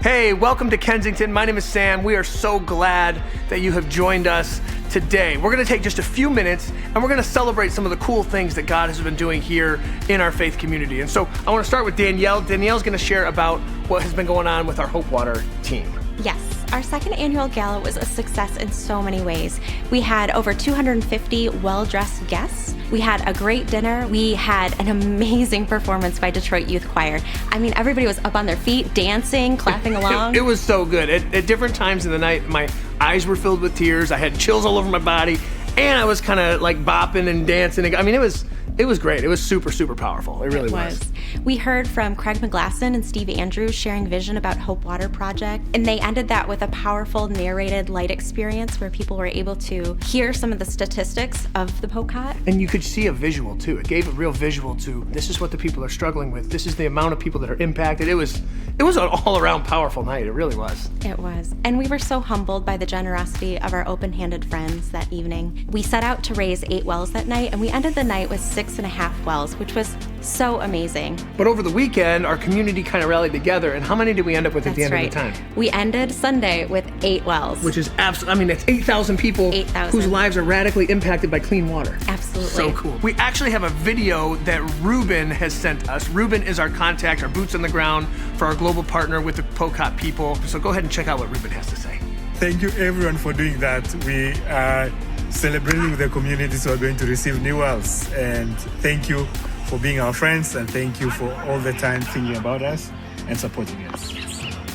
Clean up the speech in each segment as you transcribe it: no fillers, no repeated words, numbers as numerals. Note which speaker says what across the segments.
Speaker 1: Hey, welcome to Kensington. My name is Sam. We are so glad that you have joined us today. We're going to take just a few minutes and we're going to celebrate some of the cool things that God has been doing here in our faith community. And so I want to start with Danielle. Danielle's going to share about what has been going on with our Hope Water team.
Speaker 2: Yes, our second annual gala was a success in so many ways. We had over 250 well-dressed guests. We had a great dinner. We had an amazing performance by Detroit Youth Choir. I mean, everybody was up on their feet, dancing, clapping along.
Speaker 1: It was so good. At different times in the night, my eyes were filled with tears. I had chills all over my body, and I was kind of like bopping and dancing. I mean, it was great. It was super, super powerful. It really was.
Speaker 2: We heard from Craig McGlasson and Steve Andrews sharing vision about Hope Water Project, and they ended that with a powerful narrated light experience where people were able to hear some of the statistics of the POCOT.
Speaker 1: And you could see a visual too. It gave a real visual to this is what the people are struggling with. This is the amount of people that are impacted. It was an all-around powerful night. It really was.
Speaker 2: It was. And we were so humbled by the generosity of our open-handed friends that evening. We set out to raise 8 wells that night, and we ended the night with 6.5 wells, which was so amazing.
Speaker 1: But over the weekend, our community kind of rallied together. And how many did we end up with at the end of the time?
Speaker 2: We ended Sunday with 8 wells.
Speaker 1: Which is that's 8,000 people
Speaker 2: 8,000.
Speaker 1: whose lives are radically impacted by clean water.
Speaker 2: Absolutely.
Speaker 1: So cool. We actually have a video that Ruben has sent us. Ruben is our contact, our boots on the ground for our global partner with the POCOT people. So go ahead and check out what Ruben has to say.
Speaker 3: Thank you everyone for doing that. We are celebrating with the communities who are going to receive new wells. And thank you for being our friends, and thank you for all the time thinking about us and supporting us.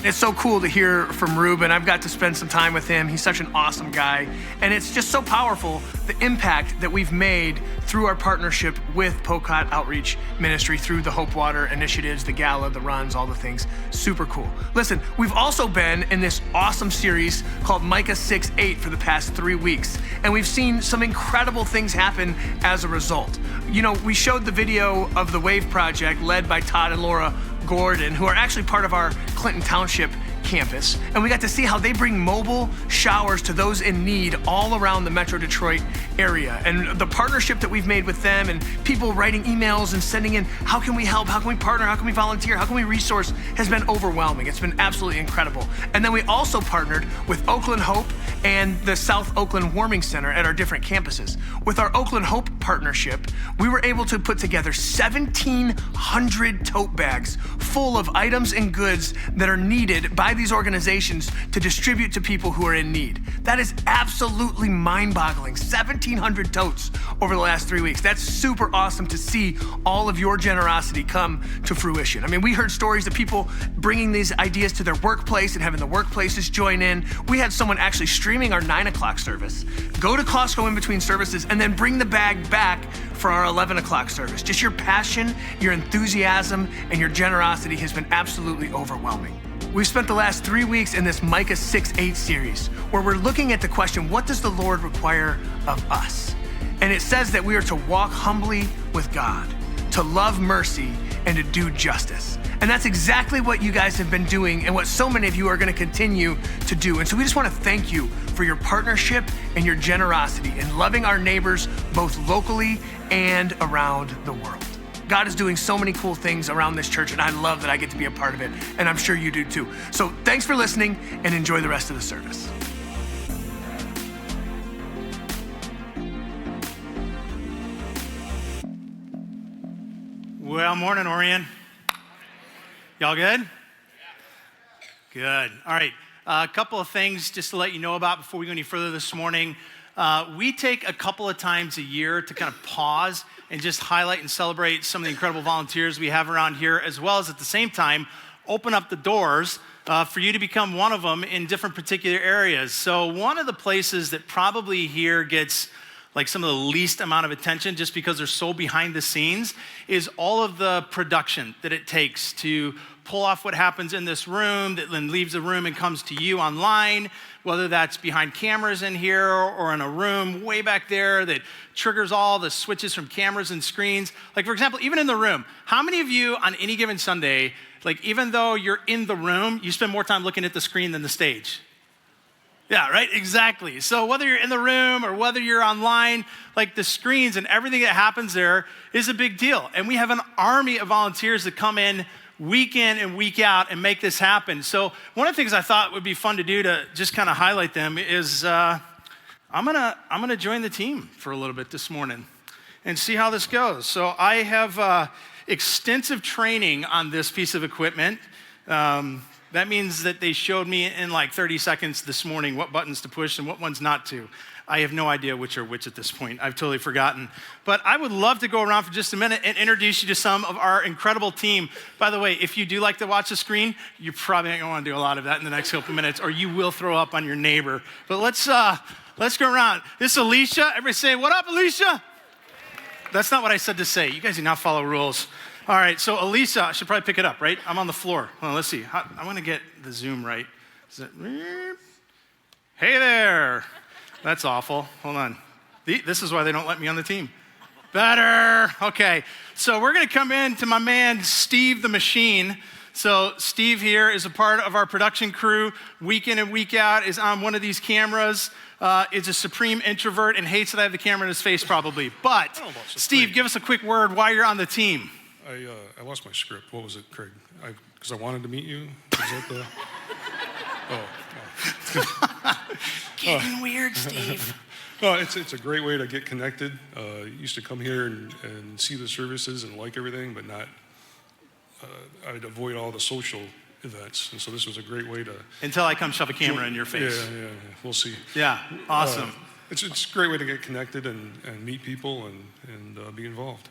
Speaker 1: It's so cool to hear from Ruben. I've got to spend some time with him. He's such an awesome guy. And it's just so powerful, the impact that we've made through our partnership with POCOT Outreach Ministry, through the Hope Water initiatives, the gala, the runs, all the things. Super cool. Listen, we've also been in this awesome series called Micah 6:8 for the past 3 weeks. And we've seen some incredible things happen as a result. You know, we showed the video of the Wave Project led by Todd and Laura Gordon, who are actually part of our Clinton Township campus. And we got to see how they bring mobile showers to those in need all around the Metro Detroit area. And the partnership that we've made with them and people writing emails and sending in, how can we help? How can we partner? How can we volunteer? How can we resource? Has been overwhelming. It's been absolutely incredible. And then we also partnered with Oakland Hope and the South Oakland Warming Center at our different campuses. With our Oakland Hope partnership, we were able to put together 1,700 tote bags full of items and goods that are needed by these organizations to distribute to people who are in need. That is absolutely mind-boggling. 1,700 totes over the last 3 weeks. That's super awesome to see all of your generosity come to fruition. I mean, we heard stories of people bringing these ideas to their workplace and having the workplaces join in. We had someone actually streaming our 9 o'clock service, go to Costco in between services, and then bring the bag back for our 11 o'clock service. Just your passion, your enthusiasm, and your generosity has been absolutely overwhelming. We've spent the last 3 weeks in this Micah 6:8 series, where we're looking at the question, what does the Lord require of us? And it says that we are to walk humbly with God, to love mercy, and to do justice. And that's exactly what you guys have been doing and what so many of you are going to continue to do. And so we just want to thank you for your partnership and your generosity in loving our neighbors, both locally and around the world. God is doing so many cool things around this church, and I love that I get to be a part of it, and I'm sure you do too. So thanks for listening, and enjoy the rest of the service.
Speaker 4: Well, morning, Orion. Y'all good? Good. All right. A couple of things just to let you know about before we go any further this morning. We take a couple of times a year to kind of pause and just highlight and celebrate some of the incredible volunteers we have around here, as well as at the same time, open up the doors for you to become one of them in different particular areas. So one of the places that probably here gets like some of the least amount of attention just because they're so behind the scenes is all of the production that it takes to pull off what happens in this room that then leaves the room and comes to you online, whether that's behind cameras in here or in a room way back there that triggers all the switches from cameras and screens. Like, for example, even in the room, how many of you on any given Sunday, like even though you're in the room, you spend more time looking at the screen than the stage? Yeah, right, exactly. So whether you're in the room or whether you're online, like the screens and everything that happens there is a big deal. And we have an army of volunteers that come in week in and week out and make this happen. So one of the things I thought would be fun to do to just kind of highlight them is I'm gonna join the team for a little bit this morning and see how this goes. So I have extensive training on this piece of equipment. That means that they showed me in like 30 seconds this morning what buttons to push and what ones not to. I have no idea which are which at this point. I've totally forgotten. But I would love to go around for just a minute and introduce you to some of our incredible team. By the way, if you do like to watch the screen, you're probably not gonna wanna do a lot of that in the next couple minutes, or you will throw up on your neighbor. But let's go around. This is Alicia. Everybody say, what up, Alicia? That's not what I said to say. You guys do not follow rules. All right, so Alicia, I should probably pick it up, right? I'm on the floor. Well, let's see. I wanna get the zoom right. Is it, hey there. That's awful. Hold on. This is why they don't let me on the team. Better. Okay. So we're going to come in to my man, Steve the Machine. So Steve here is a part of our production crew. Week in and week out is on one of these cameras. Is a supreme introvert and hates that I have the camera in his face probably. But Steve, give us a quick word why you're on the team.
Speaker 5: I lost my script. What was it, Craig? Because I wanted to meet you. Is that the...
Speaker 4: Getting weird, Steve.
Speaker 5: No, it's a great way to get connected. Used to come here and see the services and like everything, but not. I'd avoid all the social events, and so this was a great way to.
Speaker 4: Until I come shove a camera in your face.
Speaker 5: Yeah. We'll see.
Speaker 4: Yeah, awesome.
Speaker 5: It's a great way to get connected and meet people and be involved.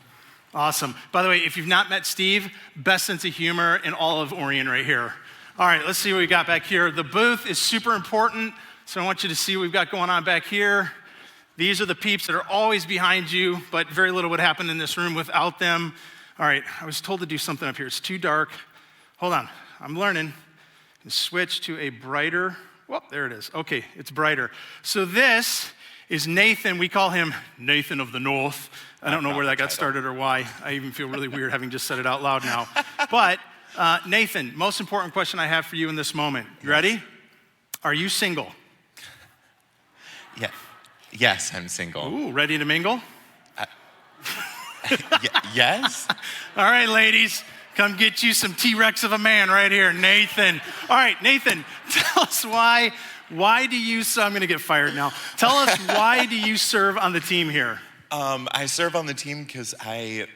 Speaker 4: Awesome. By the way, if you've not met Steve, best sense of humor in all of Orion right here. All right, let's see what we got back here. The booth is super important, so I want you to see what we've got going on back here. These are the peeps that are always behind you, but very little would happen in this room without them. All right, I was told to do something up here. It's too dark. Hold on, I'm learning. Switch to a brighter, whoop, there it is. Okay, it's brighter. So this is Nathan. We call him Nathan of the North. I don't know where that got started or why. I even feel really weird having just said it out loud now. But Nathan, most important question I have for you in this moment. You ready? Are you single?
Speaker 6: Yeah. Yes, I'm single.
Speaker 4: Ooh, ready to mingle?
Speaker 6: Yes.
Speaker 4: All right, ladies, come get you some T-Rex of a man right here, Nathan. All right, Nathan, tell us why do you, I'm gonna get fired now. Tell us why do you serve on the team here?
Speaker 6: I serve on the team because I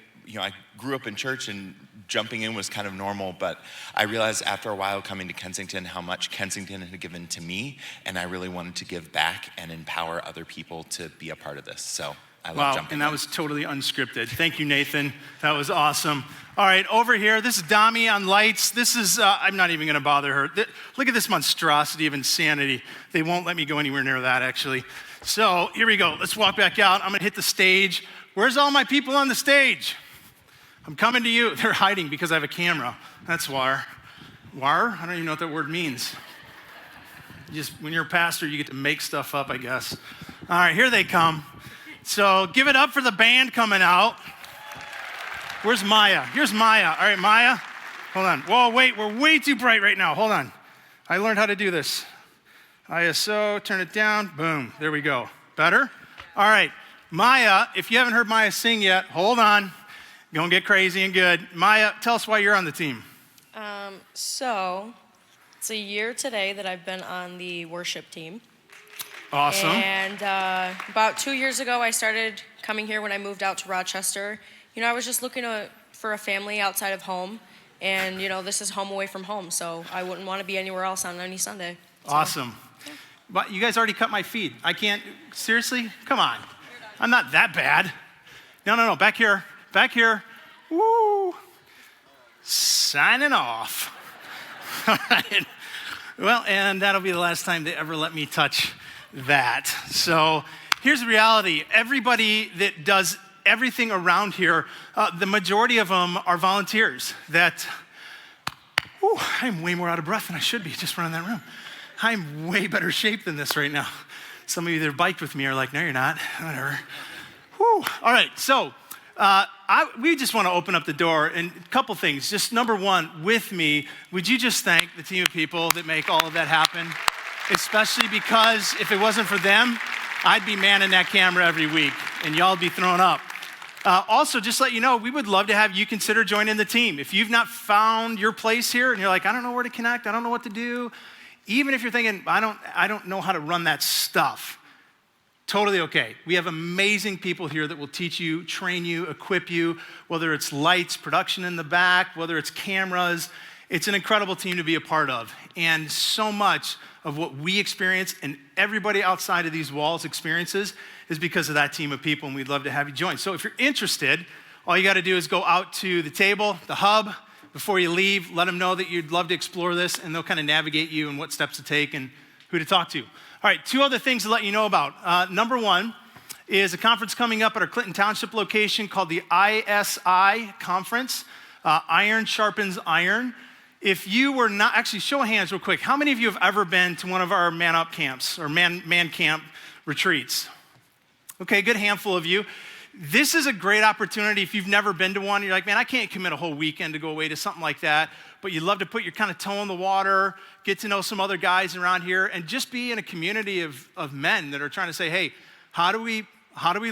Speaker 6: grew up in church and jumping in was kind of normal, but I realized after a while coming to Kensington how much Kensington had given to me, and I really wanted to give back and empower other people to be a part of this. So I love jumping in.
Speaker 4: And that was totally unscripted. Thank you, Nathan. That was awesome. All right, over here, this is Dami on lights. This is, I'm not even gonna bother her. Look at this monstrosity of insanity. They won't let me go anywhere near that, actually. So here we go. Let's walk back out. I'm gonna hit the stage. Where's all my people on the stage? I'm coming to you. They're hiding because I have a camera. That's war. War? I don't even know what that word means. Just when you're a pastor, you get to make stuff up, I guess. All right, here they come. So give it up for the band coming out. Where's Maya? Here's Maya. All right, Maya. Hold on. Whoa, wait, we're way too bright right now. Hold on. I learned how to do this. ISO, turn it down. Boom. There we go. Better? All right. Maya, if you haven't heard Maya sing yet, hold on. Gonna get crazy and good. Maya, tell us why you're on the team.
Speaker 7: So it's a year today that I've been on the worship team.
Speaker 4: Awesome.
Speaker 7: And about 2 years ago, I started coming here when I moved out to Rochester. I was just looking for a family outside of home. And, this is home away from home, so I wouldn't want to be anywhere else on any Sunday. So,
Speaker 4: awesome. Yeah. But you guys already cut my feed. I can't, seriously? Come on. I'm not that bad. No, back here. Back here. Woo. Signing off. All right. Well, and that'll be the last time they ever let me touch that. So here's the reality. Everybody that does everything around here, the majority of them are volunteers that, I'm way more out of breath than I should be just running that room. I'm way better shape than this right now. Some of you that have biked with me are like, no, you're not. Whatever. Whew. All right, so we just want to open up the door, and a couple things. Just number one, with me, would you just thank the team of people that make all of that happen? Especially because if it wasn't for them, I'd be manning that camera every week, and y'all be thrown up. Also, just let you know, we would love to have you consider joining the team. If you've not found your place here and you're like, I don't know where to connect, I don't know what to do, even if you're thinking, I don't know how to run that stuff, totally okay. We have amazing people here that will teach you, train you, equip you, whether it's lights, production in the back, whether it's cameras. It's an incredible team to be a part of. And so much of what we experience and everybody outside of these walls experiences is because of that team of people, and we'd love to have you join. So if you're interested, all you got to do is go out to the table, the hub, before you leave, let them know that you'd love to explore this, and they'll kind of navigate you and what steps to take and who to talk to. All right, 2 other things to let you know about. Number 1 is a conference coming up at our Clinton Township location called the ISI Conference, Iron Sharpens Iron. If you were not, actually show of hands real quick, how many of you have ever been to one of our man up camps or man camp retreats? Okay, good handful of you. This is a great opportunity. If you've never been to one, you're like, man, I can't commit a whole weekend to go away to something like that, but you'd love to put your kind of toe in the water, get to know some other guys around here, and just be in a community of men that are trying to say, hey, how do we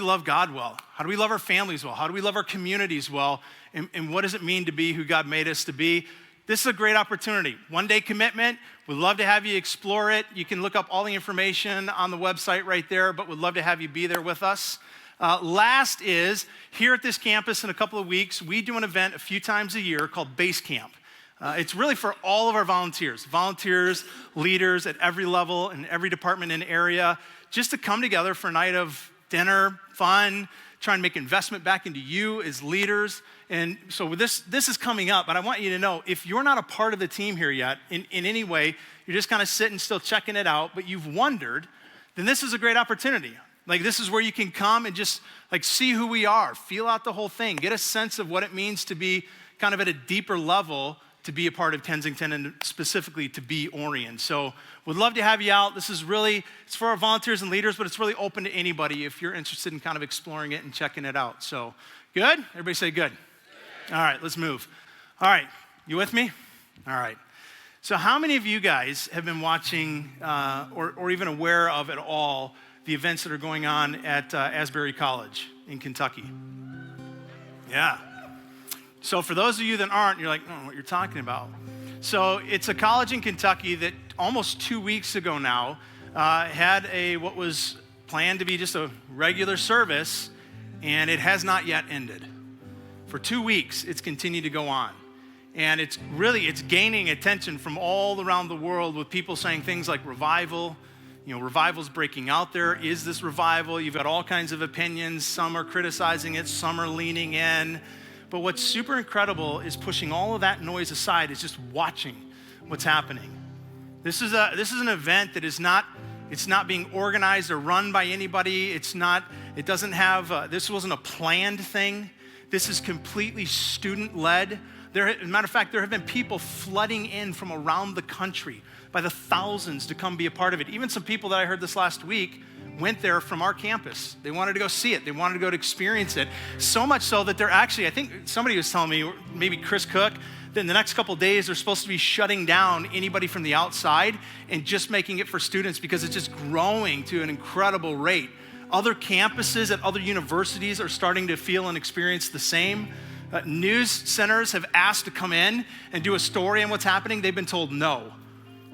Speaker 4: love God well? How do we love our families well? How do we love our communities well? And what does it mean to be who God made us to be? This is a great opportunity. 1-day commitment. We'd love to have you explore it. You can look up all the information on the website right there, but we'd love to have you be there with us. Last is, here at this campus in a couple of weeks, we do an event a few times a year called Base Camp. It's really for all of our volunteers, leaders at every level in every department and area, just to come together for a night of dinner, fun, try and make investment back into you as leaders. And so this is coming up, but I want you to know, if you're not a part of the team here yet, in any way, you're just kind of sitting, still checking it out, but you've wondered, then this is a great opportunity. Like, this is where you can come and just like see who we are, feel out the whole thing, get a sense of what it means to be kind of at a deeper level to be a part of Kensington and specifically to be Orion. So we'd love to have you out. This is really, it's for our volunteers and leaders, but it's really open to anybody if you're interested in kind of exploring it and checking it out. So good? Everybody say good. All right, let's move. All right, you with me? All right. So how many of you guys have been watching or even aware of at all the events that are going on at Asbury College in Kentucky? Yeah. So for those of you that aren't, you're like, what you're talking about. So it's a college in Kentucky that almost 2 weeks ago now had what was planned to be just a regular service, and it has not yet ended. For 2 weeks, it's continued to go on. And it's gaining attention from all around the world with people saying things like revival. You know, revival's breaking out there. Is this revival? You've got all kinds of opinions. Some are criticizing it, some are leaning in. But what's super incredible is pushing all of that noise aside is just watching what's happening. This is an event that is not, it's not being organized or run by anybody. This wasn't a planned thing. This is completely student-led. As a matter of fact, there have been people flooding in from around the country by the thousands to come be a part of it. Even some people that I heard this last week went there from our campus. They wanted to go see it. They wanted to go to experience it. So much so that they're actually, I think somebody was telling me, maybe Chris Cook, that in the next couple of days, they're supposed to be shutting down anybody from the outside and just making it for students because it's just growing to an incredible rate. Other campuses at other universities are starting to feel and experience the same. News centers have asked to come in and do a story on what's happening. They've been told no.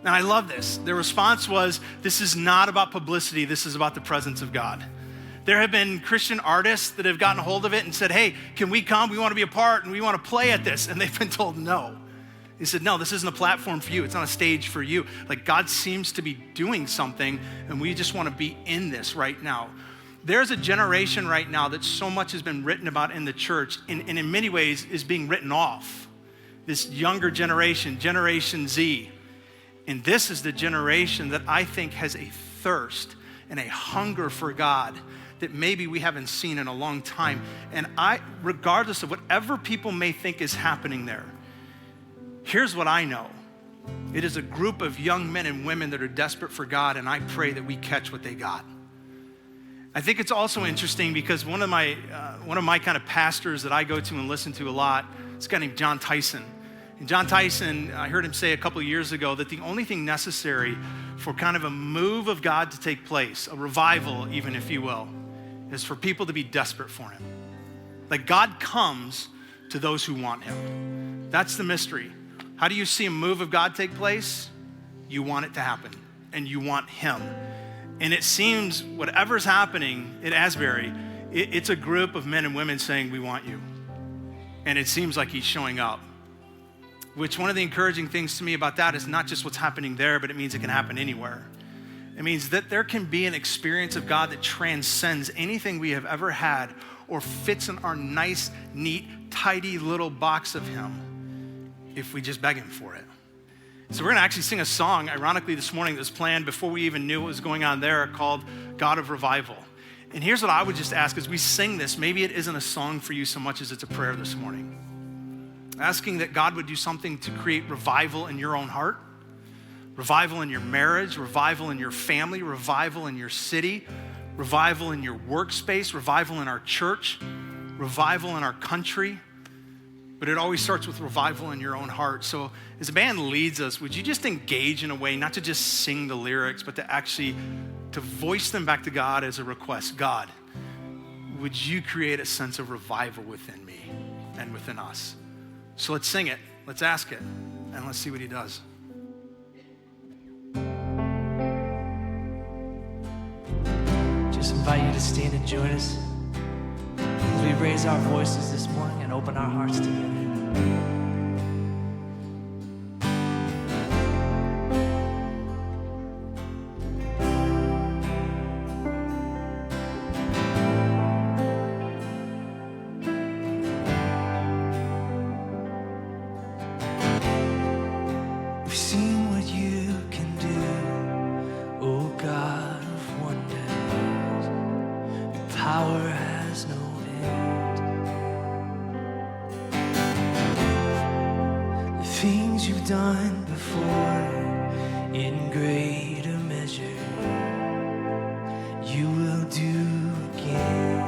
Speaker 4: And I love this. Their response was, this is not about publicity. This is about the presence of God. There have been Christian artists that have gotten a hold of it and said, hey, can we come? We want to be a part and we want to play at this. And they've been told no. He said, no, this isn't a platform for you. It's not a stage for you. Like, God seems to be doing something and we just want to be in this right now. There's a generation right now that so much has been written about in the church and in many ways is being written off. This younger generation, Generation Z. And this is the generation that I think has a thirst and a hunger for God that maybe we haven't seen in a long time. And regardless of whatever people may think is happening there, here's what I know. It is a group of young men and women that are desperate for God, and I pray that we catch what they got. I think it's also interesting because one of my kind of pastors that I go to and listen to a lot is a guy named John Tyson. And John Tyson, I heard him say a couple of years ago that the only thing necessary for kind of a move of God to take place, a revival even, if you will, is for people to be desperate for him. Like God comes to those who want him. That's the mystery. How do you see a move of God take place? You want it to happen, and you want him. And it seems whatever's happening at Asbury, it's a group of men and women saying, we want you. And it seems like he's showing up. Which one of the encouraging things to me about that is not just what's happening there, but it means it can happen anywhere. It means that there can be an experience of God that transcends anything we have ever had or fits in our nice, neat, tidy little box of him if we just beg him for it. So we're gonna actually sing a song, ironically this morning, that was planned before we even knew what was going on there, called God of Revival. And here's what I would just ask as we sing this. Maybe it isn't a song for you so much as it's a prayer this morning. Asking that God would do something to create revival in your own heart, revival in your marriage, revival in your family, revival in your city, revival in your workspace, revival in our church, revival in our country. But it always starts with revival in your own heart. So as the band leads us, would you just engage in a way, not to just sing the lyrics, but to actually to voice them back to God as a request. God, would you create a sense of revival within me and within us? So let's sing it, let's ask it, and let's see what he does.
Speaker 8: Just invite you to stand and join us as we raise our voices this morning and open our hearts together. We've seen what you can do, oh God of wonders. Your power has no end. The things you've done before, in greater measure, you will do again.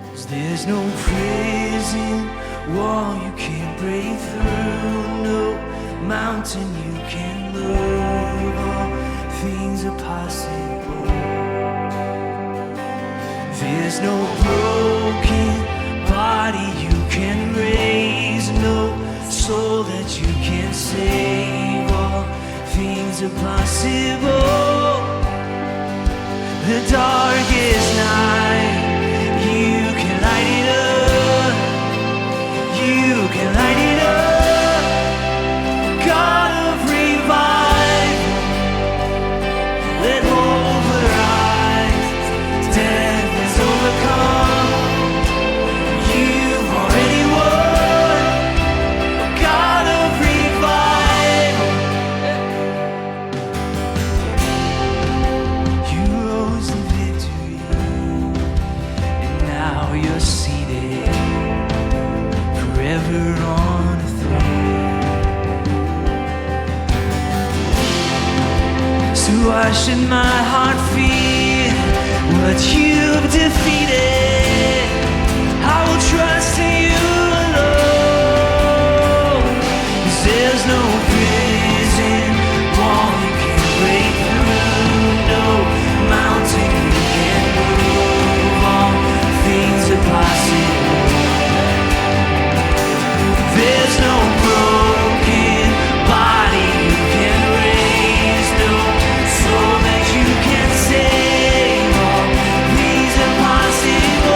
Speaker 8: 'Cause there's no prison wall you can't break through, no mountain you can move. All things are possible. There's no broken body you can raise, no soul that you can save. All things are possible. The darkest night, you can light it up. You can light it up. God of revival, let hope arise. Death is overcome. You've already won. God of revival. You rose in victory, and now you're seated forever on a throne. So why should my heart fear what you've defeated? I will trust in you alone. 'Cause there's no prison wall you can break through, no mountain you can move. All things are possible. There's no broken body you can raise, no soul that you can save. All things are possible.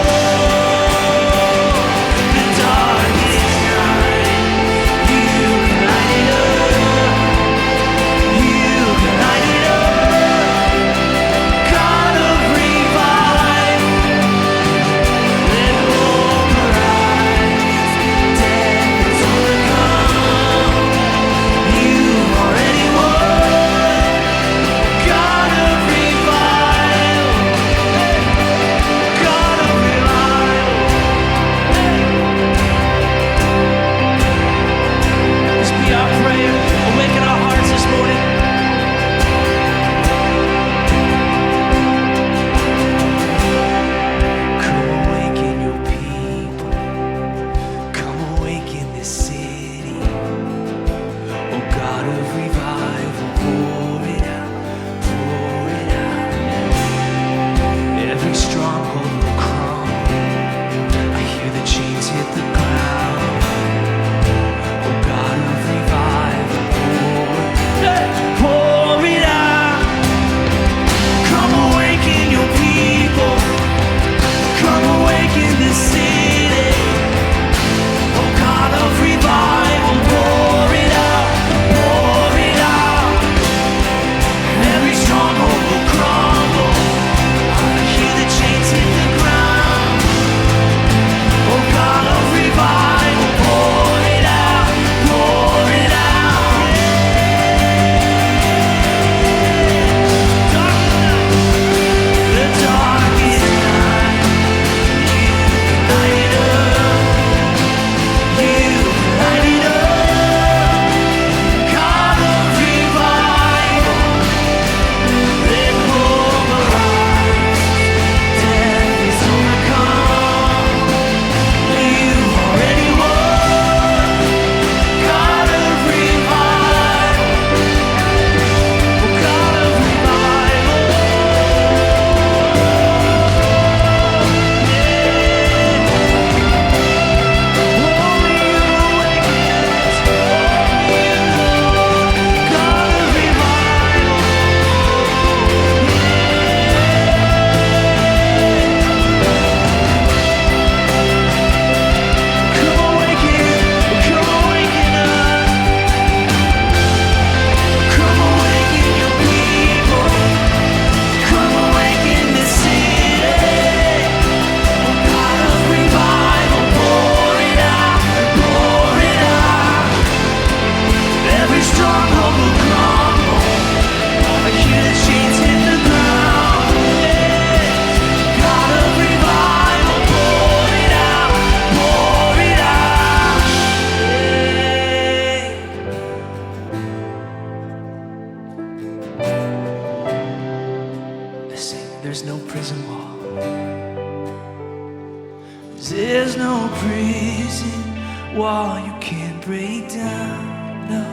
Speaker 8: There's no prison wall you can't break down. No,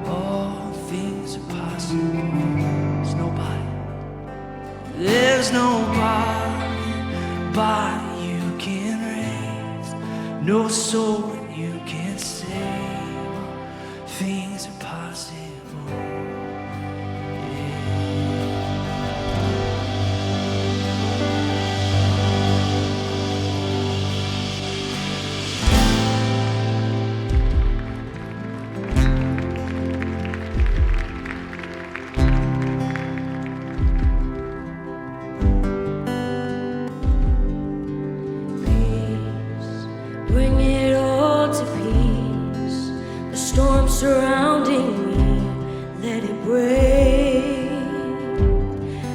Speaker 8: all things are possible. There's nobody. There's no body you can raise, no soul that you can save. All things are possible.
Speaker 9: Bring it all to peace. The storm surrounding me, let it break.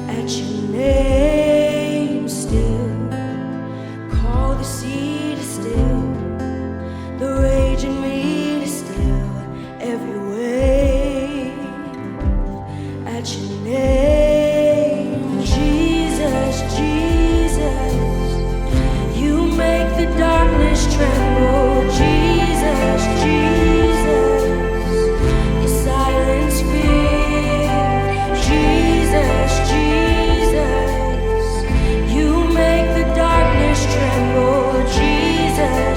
Speaker 9: At your name still, call the sea to still, the rage in me to still every wave. At your name, Jesus, Jesus, you make the darkness tremble. Jesus, Jesus, you silence fear. Jesus, Jesus, you make the darkness tremble. Jesus,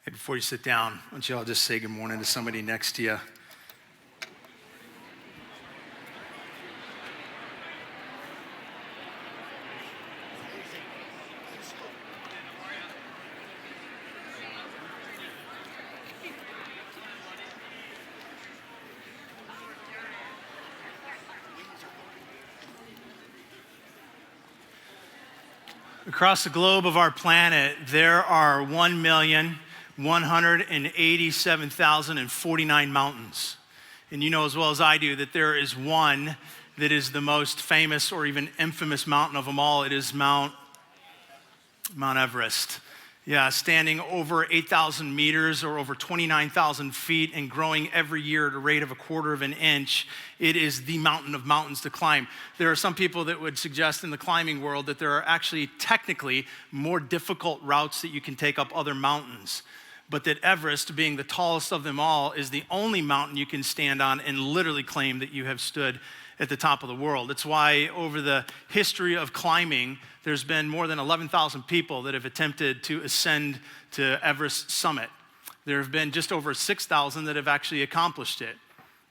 Speaker 4: Hey, before you sit down, why don't you all just say good morning to somebody next to you? Across the globe of our planet, there are 1,187,049 mountains. And you know as well as I do that there is one that is the most famous or even infamous mountain of them all. It is Mount Everest. Yeah, standing over 8,000 meters or over 29,000 feet and growing every year at a rate of 1/4 of an inch. It is the mountain of mountains to climb. There are some people that would suggest in the climbing world that there are actually technically more difficult routes that you can take up other mountains, but that Everest, being the tallest of them all, is the only mountain you can stand on and literally claim that you have stood at the top of the world. It's why over the history of climbing, there's been more than 11,000 people that have attempted to ascend to Everest summit. There have been just over 6,000 that have actually accomplished it.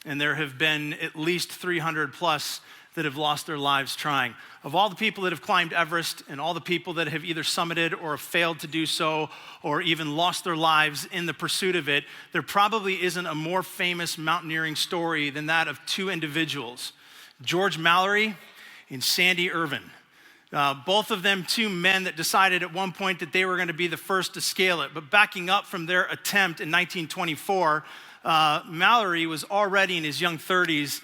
Speaker 4: And there have been at least 300 plus that have lost their lives trying. Of all the people that have climbed Everest and all the people that have either summited or have failed to do so or even lost their lives in the pursuit of it, there probably isn't a more famous mountaineering story than that of two individuals, George Mallory and Sandy Irvin. Both of them two men that decided at one point that they were going to be the first to scale it. But backing up from their attempt in 1924, Mallory was already in his young 30s.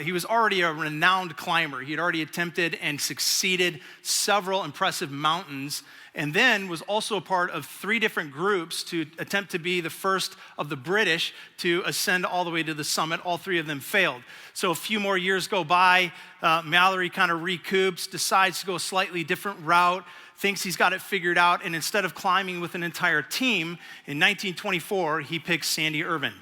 Speaker 4: He was already a renowned climber. He had already attempted and succeeded several impressive mountains, and then was also a part of 3 different groups to attempt to be the first of the British to ascend all the way to the summit. All 3 of them failed. So a few more years go by, Mallory kind of recoups, decides to go a slightly different route, thinks he's got it figured out, and instead of climbing with an entire team, in 1924, he picks Sandy Irvin.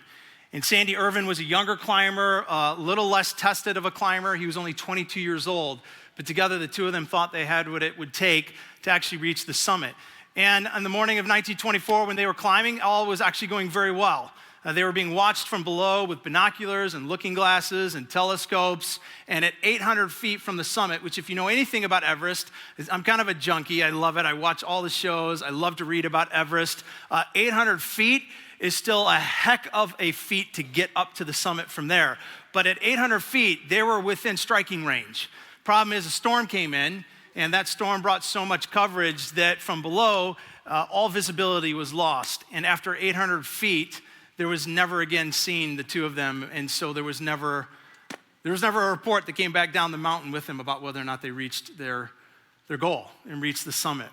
Speaker 4: And Sandy Irvin was a younger climber, a little less tested of a climber. He was only 22 years old. But together, the two of them thought they had what it would take to actually reach the summit. And on the morning of 1924, when they were climbing, all was actually going very well. They were being watched from below with binoculars and looking glasses and telescopes. And at 800 feet from the summit, which if you know anything about Everest, I'm kind of a junkie. I love it. I watch all the shows. I love to read about Everest. 800 feet is still a heck of a feat to get up to the summit from there. But at 800 feet, they were within striking range. Problem is, a storm came in, and that storm brought so much coverage that from below, all visibility was lost. And after 800 feet, there was never again seen the two of them, and so there was never a report that came back down the mountain with them about whether or not they reached their goal and reached the summit.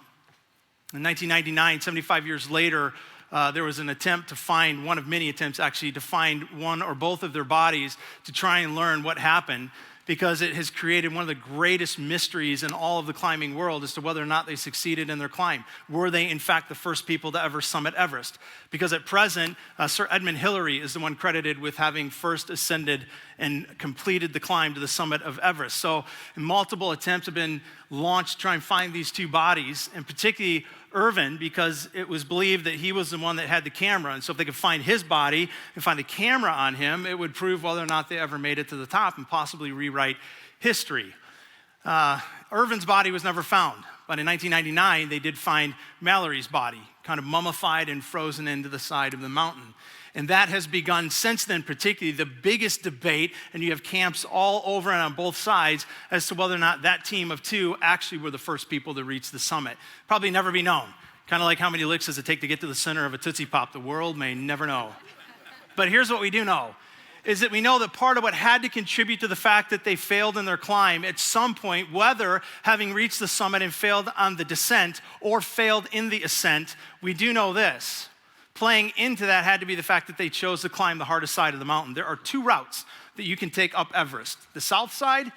Speaker 4: In 1999, 75 years later, there was an attempt to find, one of many attempts actually, to find one or both of their bodies to try and learn what happened, because it has created one of the greatest mysteries in all of the climbing world as to whether or not they succeeded in their climb. Were they, in fact, the first people to ever summit Everest? Because at present, Sir Edmund Hillary is the one credited with having first ascended and completed the climb to the summit of Everest. So multiple attempts have been launched to try and find these two bodies, and particularly Irvin, because it was believed that he was the one that had the camera. And so if they could find his body and find the camera on him, it would prove whether or not they ever made it to the top and possibly rewrite history. Irvin's body was never found, but in 1999, they did find Mallory's body, kind of mummified and frozen into the side of the mountain. And that has begun since then, particularly the biggest debate, and you have camps all over and on both sides as to whether or not that team of 2 actually were the first people to reach the summit. Probably never be known. Kind of like how many licks does it take to get to the center of a Tootsie Pop? The world may never know. But here's what we do know, is that we know that part of what had to contribute to the fact that they failed in their climb at some point, whether having reached the summit and failed on the descent or failed in the ascent, we do know this. Playing into that had to be the fact that they chose to climb the hardest side of the mountain. There are 2 routes that you can take up Everest, the south side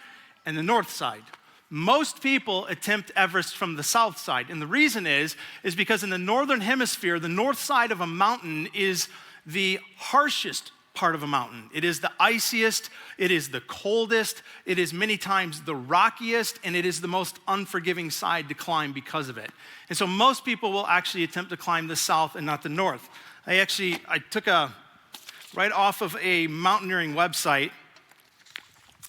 Speaker 4: and the north side. Most people attempt Everest from the south side, and the reason is because in the northern hemisphere, the north side of a mountain is the harshest part of a mountain. It is the iciest, it is the coldest, it is many times the rockiest, and it is the most unforgiving side to climb because of it. And so most people will actually attempt to climb the south and not the north. I took right off of a mountaineering website.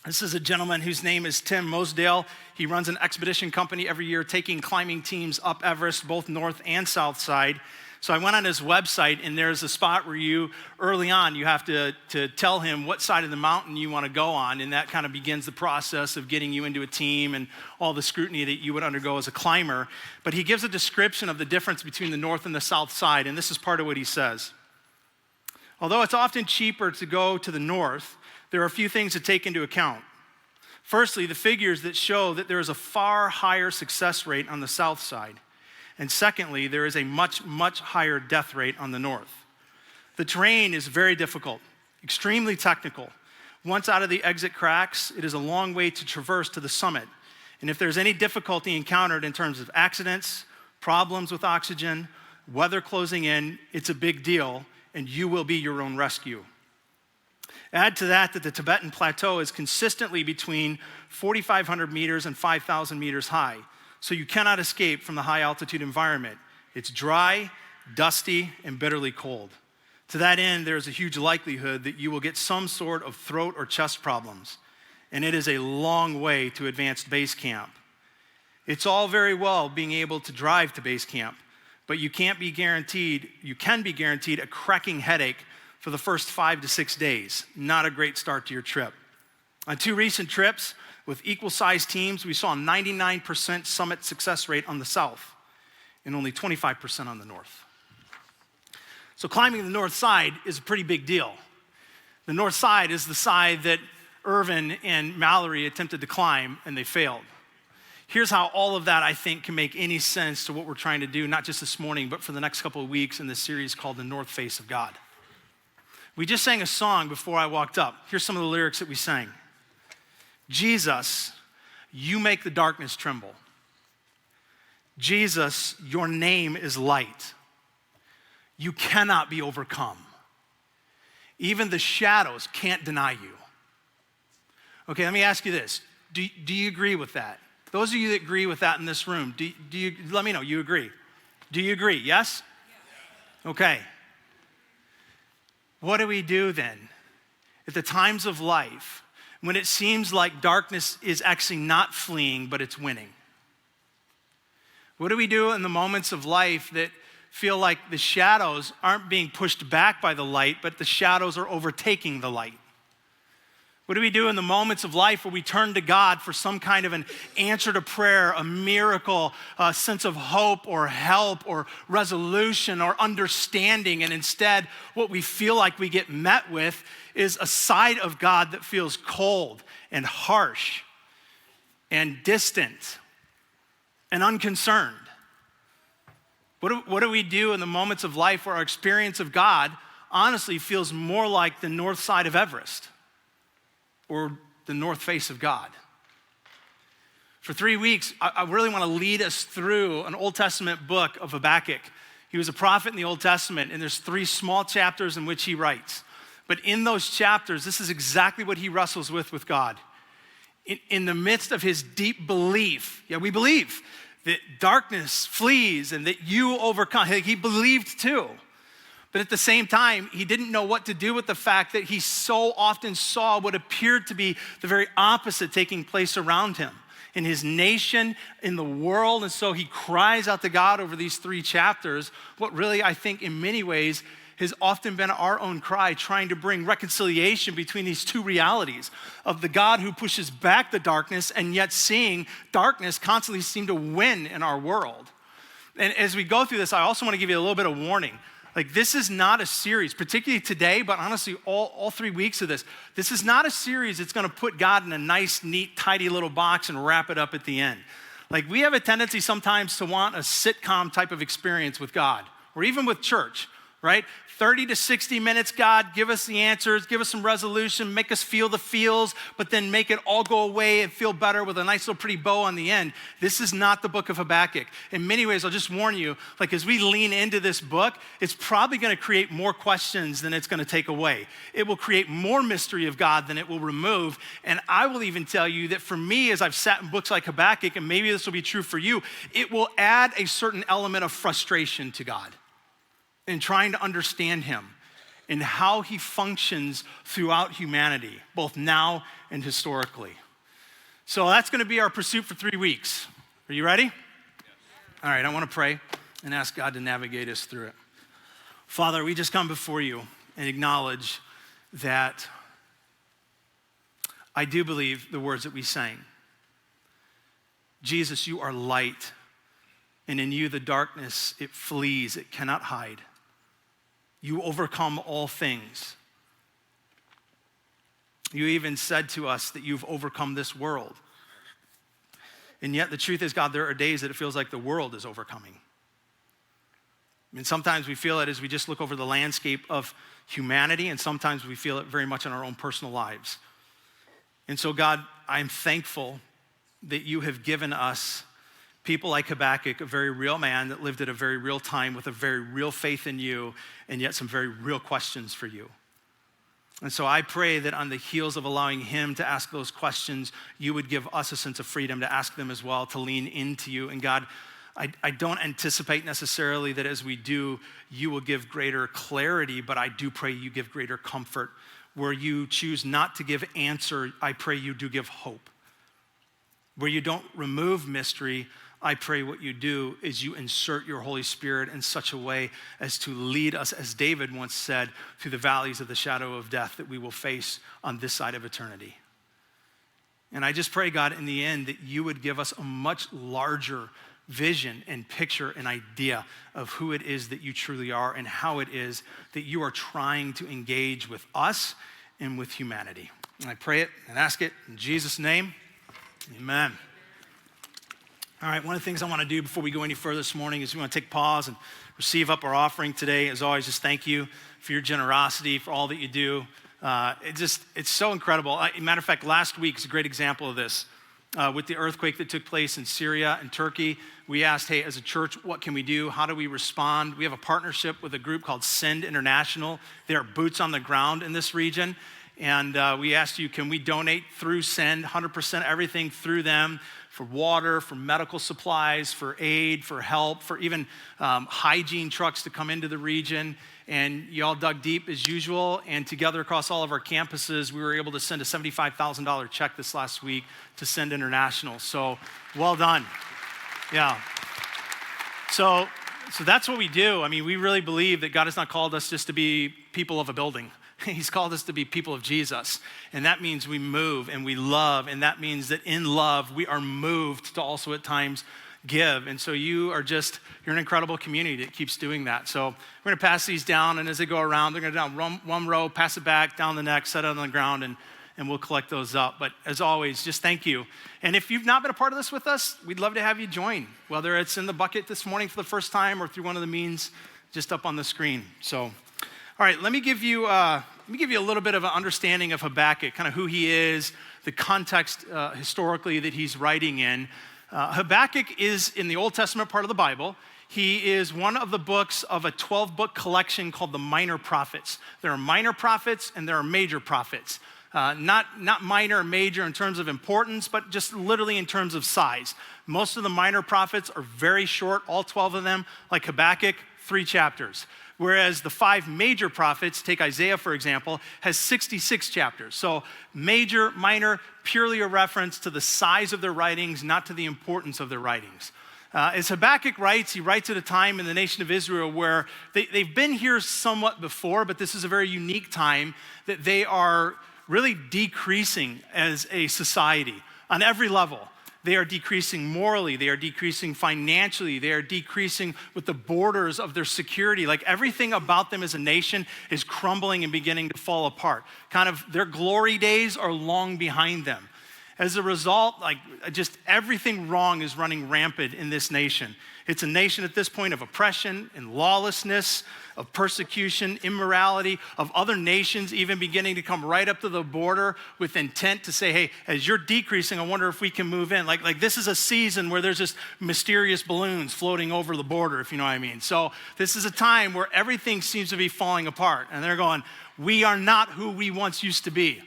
Speaker 4: This is a gentleman whose name is Tim Mosdale. He runs an expedition company every year taking climbing teams up Everest, both north and south side. So I went on his website, and there's a spot where early on, you have to tell him what side of the mountain you want to go on, and that kind of begins the process of getting you into a team and all the scrutiny that you would undergo as a climber. But he gives a description of the difference between the north and the south side, and this is part of what he says. Although it's often cheaper to go to the north, there are a few things to take into account. Firstly, the figures that show that there is a far higher success rate on the south side. And secondly, there is a much, much higher death rate on the north. The terrain is very difficult, extremely technical. Once out of the exit cracks, it is a long way to traverse to the summit. And if there's any difficulty encountered in terms of accidents, problems with oxygen, weather closing in, it's a big deal, and you will be your own rescue. Add to that the Tibetan Plateau is consistently between 4,500 meters and 5,000 meters high. So you cannot escape from the high altitude environment. It's dry, dusty, and bitterly cold. To that end, there is a huge likelihood that you will get some sort of throat or chest problems. And it is a long way to advanced base camp. It's all very well being able to drive to base camp, but you can be guaranteed a cracking headache for the first 5 to 6 days. Not a great start to your trip. On 2 recent trips, with equal-sized teams, we saw a 99% summit success rate on the south and only 25% on the north. So climbing the north side is a pretty big deal. The north side is the side that Irvin and Mallory attempted to climb, and they failed. Here's how all of that, I think, can make any sense to what we're trying to do, not just this morning, but for the next couple of weeks in this series called The North Face of God. We just sang a song before I walked up. Here's some of the lyrics that we sang. Jesus, you make the darkness tremble. Jesus, your name is light. You cannot be overcome. Even the shadows can't deny you. Okay, let me ask you this. Do you agree with that? Those of you that agree with that in this room, do you, let me know, you agree. Do you agree, yes? Okay. What do we do then at the times of life when it seems like darkness is actually not fleeing, but it's winning? What do we do in the moments of life that feel like the shadows aren't being pushed back by the light, but the shadows are overtaking the light? What do we do in the moments of life where we turn to God for some kind of an answer to prayer, a miracle, a sense of hope or help or resolution or understanding, and instead what we feel like we get met with is a side of God that feels cold and harsh and distant and unconcerned? What do we do in the moments of life where our experience of God honestly feels more like the north side of Everest or the north face of God? For 3 weeks, I really want to lead us through an Old Testament book of Habakkuk. He was a prophet in the Old Testament, and there's 3 small chapters in which he writes. But in those chapters, this is exactly what he wrestles with God. In the midst of his deep belief, we believe that darkness flees and that you overcome. He believed too. But at the same time, he didn't know what to do with the fact that he so often saw what appeared to be the very opposite taking place around him in his nation, in the world. And so he cries out to God over these 3 chapters, what really, I think, in many ways, has often been our own cry, trying to bring reconciliation between these 2 realities of the God who pushes back the darkness and yet seeing darkness constantly seem to win in our world. And as we go through this, I also want to give you a little bit of warning. Like, this is not a series, particularly today, but honestly, all 3 weeks of this is not a series that's gonna put God in a nice, neat, tidy little box and wrap it up at the end. Like, we have a tendency sometimes to want a sitcom type of experience with God, or even with church, right? 30 to 60 minutes, God, give us the answers, give us some resolution, make us feel the feels, but then make it all go away and feel better with a nice little pretty bow on the end. This is not the book of Habakkuk. In many ways, I'll just warn you, like as we lean into this book, it's probably gonna create more questions than it's gonna take away. It will create more mystery of God than it will remove. And I will even tell you that for me, as I've sat in books like Habakkuk, and maybe this will be true for you, it will add a certain element of frustration to God in trying to understand him and how he functions throughout humanity, both now and historically. So that's gonna be our pursuit for 3 weeks. Are you ready? Yes. All right, I wanna pray and ask God to navigate us through it. Father, we just come before you and acknowledge that I do believe the words that we sang. Jesus, you are light, and in you the darkness, it flees, it cannot hide. You overcome all things. You even said to us that you've overcome this world. And yet the truth is, God, there are days that it feels like the world is overcoming. And sometimes we feel it as we just look over the landscape of humanity, and sometimes we feel it very much in our own personal lives. And so, God, I'm thankful that you have given us people like Habakkuk, a very real man that lived at a very real time with a very real faith in you, and yet some very real questions for you. And so I pray that on the heels of allowing him to ask those questions, you would give us a sense of freedom to ask them as well, to lean into you. And God, I don't anticipate necessarily that as we do, you will give greater clarity, but I do pray you give greater comfort. Where you choose not to give answer, I pray you do give hope. Where you don't remove mystery, I pray what you do is you insert your Holy Spirit in such a way as to lead us, as David once said, through the valleys of the shadow of death that we will face on this side of eternity. And I just pray, God, in the end, that you would give us a much larger vision and picture and idea of who it is that you truly are and how it is that you are trying to engage with us and with humanity. And I pray it and ask it in Jesus' name, amen. All right, one of the things I want to do before we go any further this morning is we want to take pause and receive up our offering today. As always, just thank you for your generosity, for all that you do. It's so incredible. Matter of fact, last week is a great example of this. With the earthquake that took place in Syria and Turkey, we asked, hey, as a church, what can we do? How do we respond? We have a partnership with a group called Send International. They are boots on the ground in this region. And we asked you, can we donate through Send, 100% everything through them, for water, for medical supplies, for aid, for help, for even hygiene trucks to come into the region. And you all dug deep as usual, and together across all of our campuses, we were able to send a $75,000 check this last week to Send International. So well done. Yeah. So that's what we do. I mean, we really believe that God has not called us just to be people of a building. He's called us to be people of Jesus. And that means we move and we love. And that means that in love, we are moved to also at times give. And so you're an incredible community that keeps doing that. So we're gonna pass these down, and as they go around, they're gonna down one row, pass it back, down the next, set it on the ground, and we'll collect those up. But as always, just thank you. And if you've not been a part of this with us, we'd love to have you join, whether it's in the bucket this morning for the first time or through one of the means just up on the screen. So, all right, let me give you a little bit of an understanding of Habakkuk, kind of who he is, the context historically that he's writing in. Habakkuk is in the Old Testament part of the Bible. He is one of the books of a 12-book collection called the Minor Prophets. There are minor prophets and there are major prophets. Not minor or major in terms of importance, but just literally in terms of size. Most of the minor prophets are very short, all 12 of them, like Habakkuk, 3 chapters. Whereas the 5 major prophets, take Isaiah for example, has 66 chapters. So major, minor, purely a reference to the size of their writings, not to the importance of their writings. As Habakkuk writes, he writes at a time in the nation of Israel where they've been here somewhat before, but this is a very unique time that they are really decreasing as a society on every level. They are decreasing morally, they are decreasing financially, they are decreasing with the borders of their security. Like everything about them as a nation is crumbling and beginning to fall apart. Kind of their glory days are long behind them. As a result, like just everything wrong is running rampant in this nation. It's a nation at this point of oppression and lawlessness, of persecution, immorality, of other nations even beginning to come right up to the border with intent to say, hey, as you're decreasing, I wonder if we can move in. Like this is a season where there's just mysterious balloons floating over the border, if you know what I mean. So this is a time where everything seems to be falling apart. And they're going, we are not who we once used to be.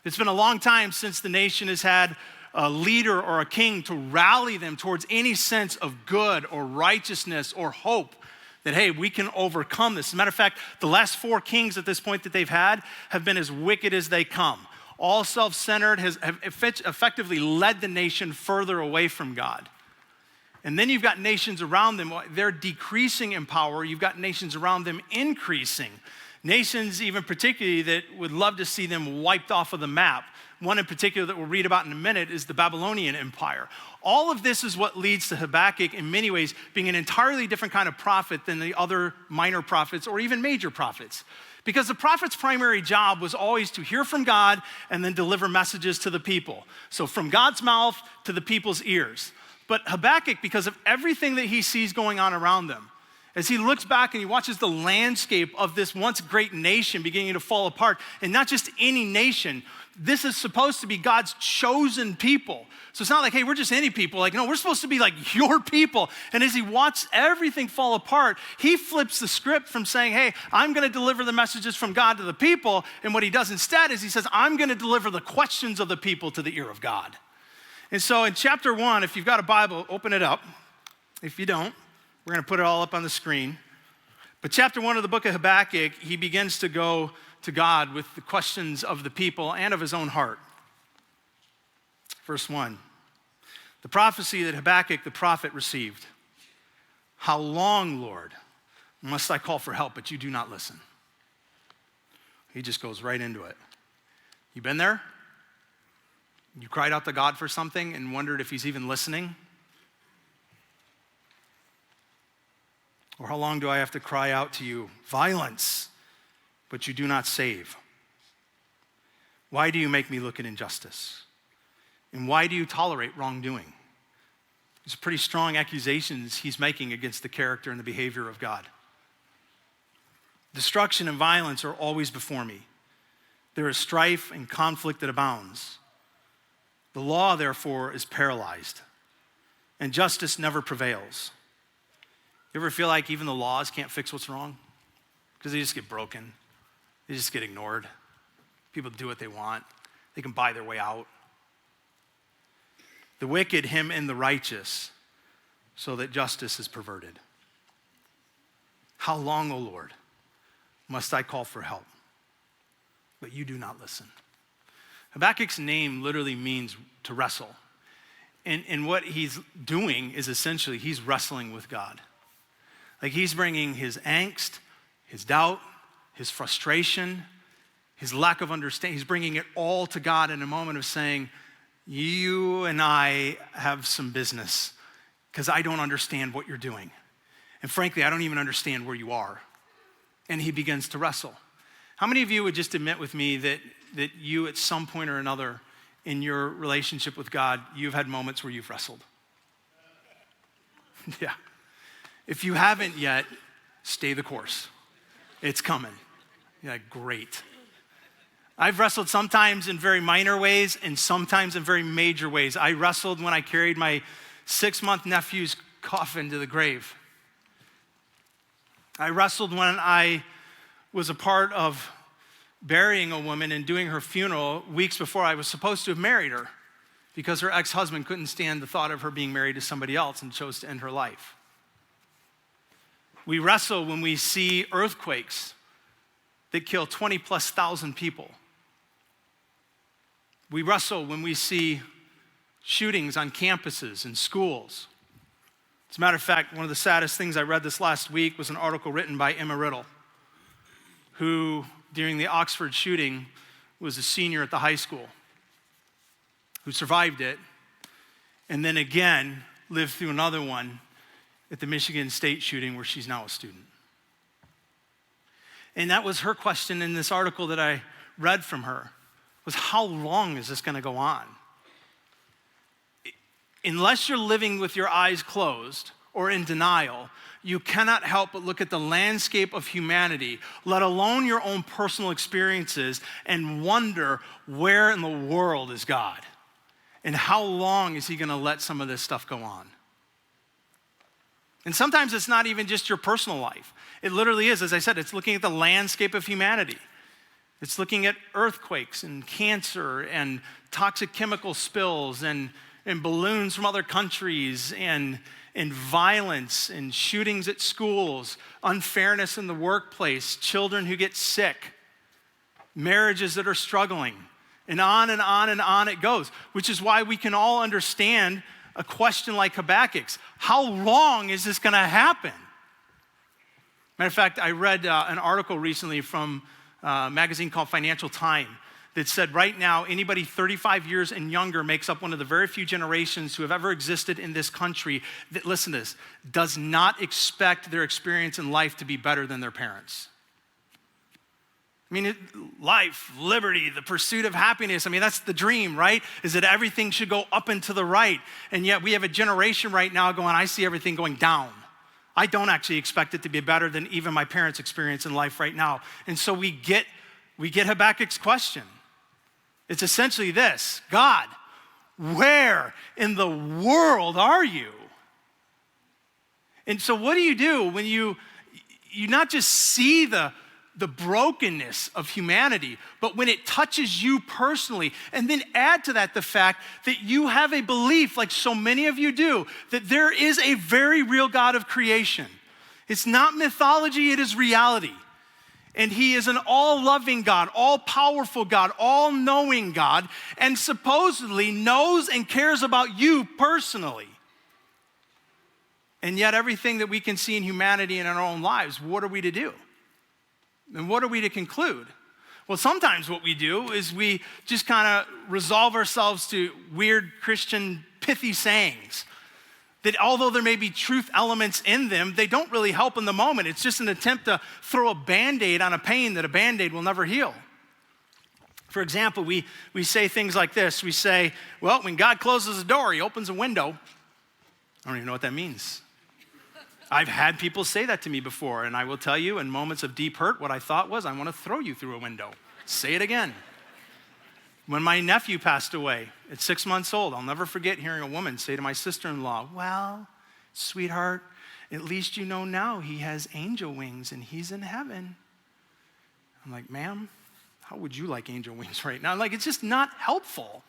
Speaker 4: It's been a long time since the nation has had a leader or a king to rally them towards any sense of good or righteousness or hope that, hey, we can overcome this. As a matter of fact, the last 4 kings at this point that they've had have been as wicked as they come. All self-centered, have effectively led the nation further away from God. And then you've got nations around them, they're decreasing in power. You've got nations around them increasing. Nations, even particularly, that would love to see them wiped off of the map. One in particular that we'll read about in a minute is the Babylonian Empire. All of this is what leads to Habakkuk, in many ways, being an entirely different kind of prophet than the other minor prophets or even major prophets. Because the prophet's primary job was always to hear from God and then deliver messages to the people. So from God's mouth to the people's ears. But Habakkuk, because of everything that he sees going on around them, as he looks back and he watches the landscape of this once great nation beginning to fall apart, and not just any nation, this is supposed to be God's chosen people. So it's not like, hey, we're just any people. Like, no, we're supposed to be like your people. And as he watches everything fall apart, he flips the script from saying, hey, I'm going to deliver the messages from God to the people. And what he does instead is he says, I'm going to deliver the questions of the people to the ear of God. And so in chapter 1, if you've got a Bible, open it up. If you don't, we're going to put it all up on the screen. But chapter 1 of the book of Habakkuk, he begins to go to God with the questions of the people and of his own heart. Verse 1, the prophecy that Habakkuk the prophet received. How long, Lord, must I call for help, but you do not listen? He just goes right into it. You been there? You cried out to God for something and wondered if he's even listening? Or how long do I have to cry out to you, violence, but you do not save? Why do you make me look at injustice? And why do you tolerate wrongdoing? These are pretty strong accusations he's making against the character and the behavior of God. Destruction and violence are always before me. There is strife and conflict that abounds. The law, therefore, is paralyzed, and justice never prevails. You ever feel like even the laws can't fix what's wrong? Because they just get broken. They just get ignored. People do what they want. They can buy their way out. The wicked hem in the righteous so that justice is perverted. How long, O Lord, must I call for help? But you do not listen. Habakkuk's name literally means to wrestle. And what he's doing is essentially he's wrestling with God. Like he's bringing his angst, his doubt, his frustration, his lack of understanding. He's bringing it all to God in a moment of saying, you and I have some business because I don't understand what you're doing. And frankly, I don't even understand where you are. And he begins to wrestle. How many of you would just admit with me that you at some point or another in your relationship with God, you've had moments where you've wrestled? Yeah. If you haven't yet, stay the course. It's coming. Yeah, great. I've wrestled sometimes in very minor ways and sometimes in very major ways. I wrestled when I carried my 6-month nephew's coffin to the grave. I wrestled when I was a part of burying a woman and doing her funeral weeks before I was supposed to have married her because her ex-husband couldn't stand the thought of her being married to somebody else and chose to end her life. We wrestle when we see earthquakes that kill 20,000+ people. We wrestle when we see shootings on campuses and schools. As a matter of fact, one of the saddest things I read this last week was an article written by Emma Riddle, who during the Oxford shooting was a senior at the high school, who survived it, and then again lived through another one at the Michigan State shooting where she's now a student. And that was her question in this article that I read from her, was how long is this gonna go on? unless you're living with your eyes closed or in denial, you cannot help but look at the landscape of humanity, let alone your own personal experiences, and wonder, where in the world is God? And how long is he gonna let some of this stuff go on? And sometimes it's not even just your personal life. It literally is, as I said, it's looking at the landscape of humanity. It's looking at earthquakes and cancer and toxic chemical spills and balloons from other countries and violence and shootings at schools, unfairness in the workplace, children who get sick, marriages that are struggling, and on and on and on it goes, which is why we can all understand a question like Habakkuk's. How long is this gonna happen? Matter of fact, I read an article recently from a magazine called Financial Times that said right now, anybody 35 years and younger makes up one of the very few generations who have ever existed in this country that, listen to this, does not expect their experience in life to be better than their parents. I mean, life, liberty, the pursuit of happiness, I mean, that's the dream, right? Is that everything should go up and to the right. And yet we have a generation right now going, I see everything going down. I don't actually expect it to be better than even my parents' experience in life right now. And so we get Habakkuk's question. It's essentially this: God, where in the world are you? And so what do you do when you not just see the brokenness of humanity, but when it touches you personally, and then add to that the fact that you have a belief, like so many of you do, that there is a very real God of creation. It's not mythology, it is reality. And he is an all-loving God, all-powerful God, all-knowing God, and supposedly knows and cares about you personally. And yet everything that we can see in humanity in our own lives, what are we to do? And what are we to conclude? Well, sometimes what we do is we just kind of resolve ourselves to weird Christian pithy sayings that although there may be truth elements in them, they don't really help in the moment. It's just an attempt to throw a Band-Aid on a pain that a Band-Aid will never heal. For example, we say things like this. We say, well, when God closes a door, he opens a window. I don't even know what that means. I've had people say that to me before, and I will tell you in moments of deep hurt, what I thought was, I want to throw you through a window. Say it again. When my nephew passed away at 6 months old, I'll never forget hearing a woman say to my sister-in-law, well, sweetheart, at least you know now he has angel wings and he's in heaven. I'm like, ma'am, how would you like angel wings right now? Like, it's just not helpful.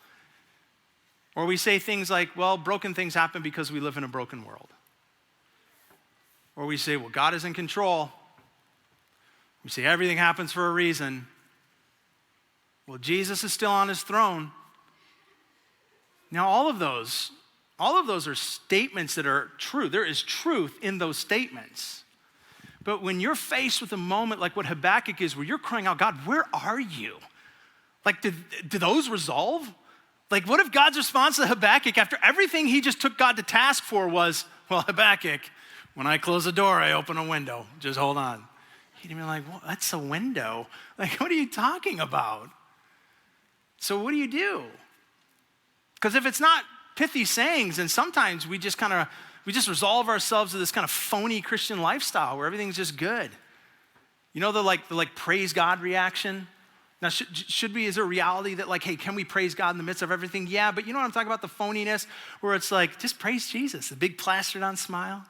Speaker 4: Or we say things like, well, broken things happen because we live in a broken world. Or we say, well, God is in control. We say everything happens for a reason. Well, Jesus is still on his throne. Now, all of those are statements that are true. There is truth in those statements. But when you're faced with a moment like what Habakkuk is, where you're crying out, God, where are you? Like, do those resolve? Like, what if God's response to Habakkuk after everything he just took God to task for was, well, Habakkuk, when I close a door, I open a window. Just hold on. He'd be like, well, that's a window. Like, what are you talking about? So what do you do? Because if it's not pithy sayings, then sometimes we just resolve ourselves to this kind of phony Christian lifestyle where everything's just good. You know, the praise God reaction? Now, should we, is there a reality that like, hey, can we praise God in the midst of everything? Yeah, but you know what I'm talking about, the phoniness, where it's like, just praise Jesus, the big plastered on smile.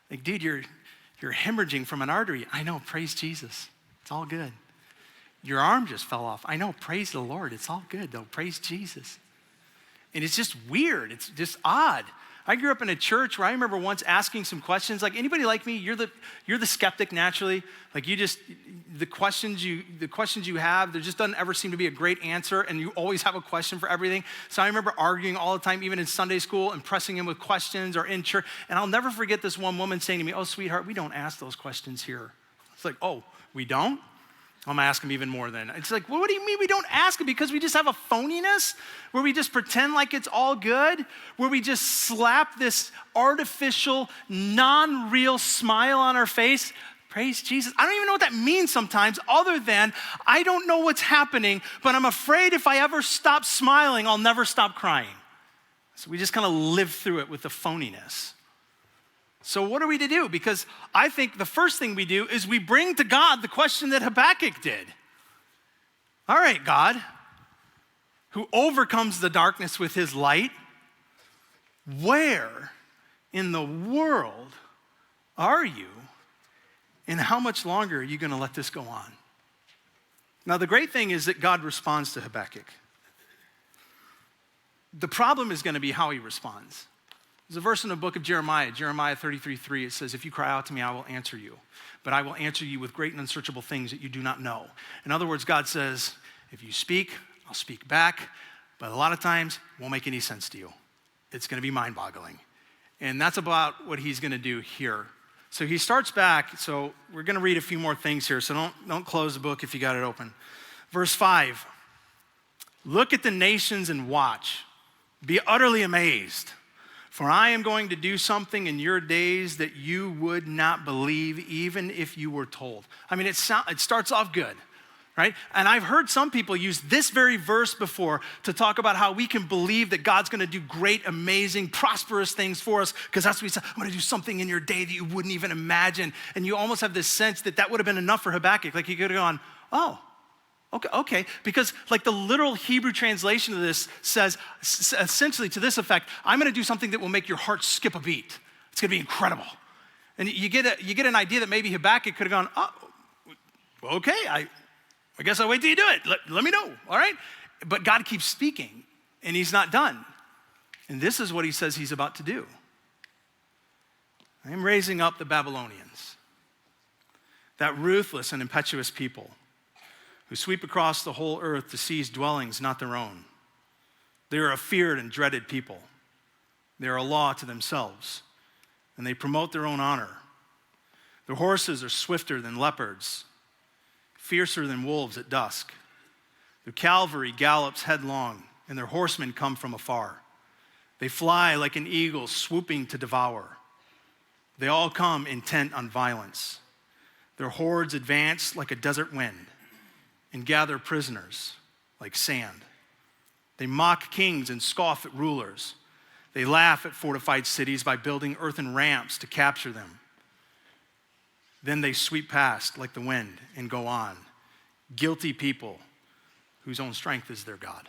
Speaker 4: Like, dude, you're hemorrhaging from an artery. I know, praise Jesus. It's all good. Your arm just fell off. I know, praise the Lord. It's all good though, praise Jesus. And it's just weird, it's just odd. I grew up in a church where I remember once asking some questions. Like, anybody like me, you're the skeptic naturally. Like, the questions you have, there just doesn't ever seem to be a great answer, and you always have a question for everything. So I remember arguing all the time, even in Sunday school, and pressing in with questions or in church. And I'll never forget this one woman saying to me, oh, sweetheart, we don't ask those questions here. It's like, oh, we don't? I'm gonna ask them even more then. It's like, well, what do you mean we don't ask them? Because we just have a phoniness? Where we just pretend like it's all good? Where we just slap this artificial, non-real smile on our face? Praise Jesus. I don't even know what that means sometimes, other than I don't know what's happening, but I'm afraid if I ever stop smiling, I'll never stop crying. So we just kind of live through it with the phoniness. So what are we to do? Because I think the first thing we do is we bring to God the question that Habakkuk did. All right, God, who overcomes the darkness with his light, where in the world are you? And how much longer are you going to let this go on? Now, the great thing is that God responds to Habakkuk. The problem is going to be how he responds. There's a verse in the book of Jeremiah 33:3. It says, if you cry out to me, I will answer you. But I will answer you with great and unsearchable things that you do not know. In other words, God says, if you speak, I'll speak back. But a lot of times, it won't make any sense to you. It's going to be mind-boggling. And that's about what he's going to do here. So he starts back. So we're going to read a few more things here. So don't close the book if you got it open. Verse 5. Look at the nations and watch. Be utterly amazed. For I am going to do something in your days that you would not believe even if you were told. I mean, it starts off good, right? And I've heard some people use this very verse before to talk about how we can believe that God's gonna do great, amazing, prosperous things for us, because that's what he said, I'm gonna do something in your day that you wouldn't even imagine. And you almost have this sense that that would have been enough for Habakkuk. Like he could have gone, oh, okay, because like the literal Hebrew translation of this says essentially to this effect, I'm gonna do something that will make your heart skip a beat. It's gonna be incredible. And you get an idea that maybe Habakkuk could have gone, oh, okay, I guess I'll wait till you do it. Let me know, all right? But God keeps speaking and he's not done. And this is what he says he's about to do. I am raising up the Babylonians, that ruthless and impetuous people who sweep across the whole earth to seize dwellings not their own. They are a feared and dreaded people. They are a law to themselves, and they promote their own honor. Their horses are swifter than leopards, fiercer than wolves at dusk. Their cavalry gallops headlong, and their horsemen come from afar. They fly like an eagle swooping to devour. They all come intent on violence. Their hordes advance like a desert wind and gather prisoners like sand. They mock kings and scoff at rulers. They laugh at fortified cities by building earthen ramps to capture them. Then they sweep past like the wind and go on. Guilty people whose own strength is their God.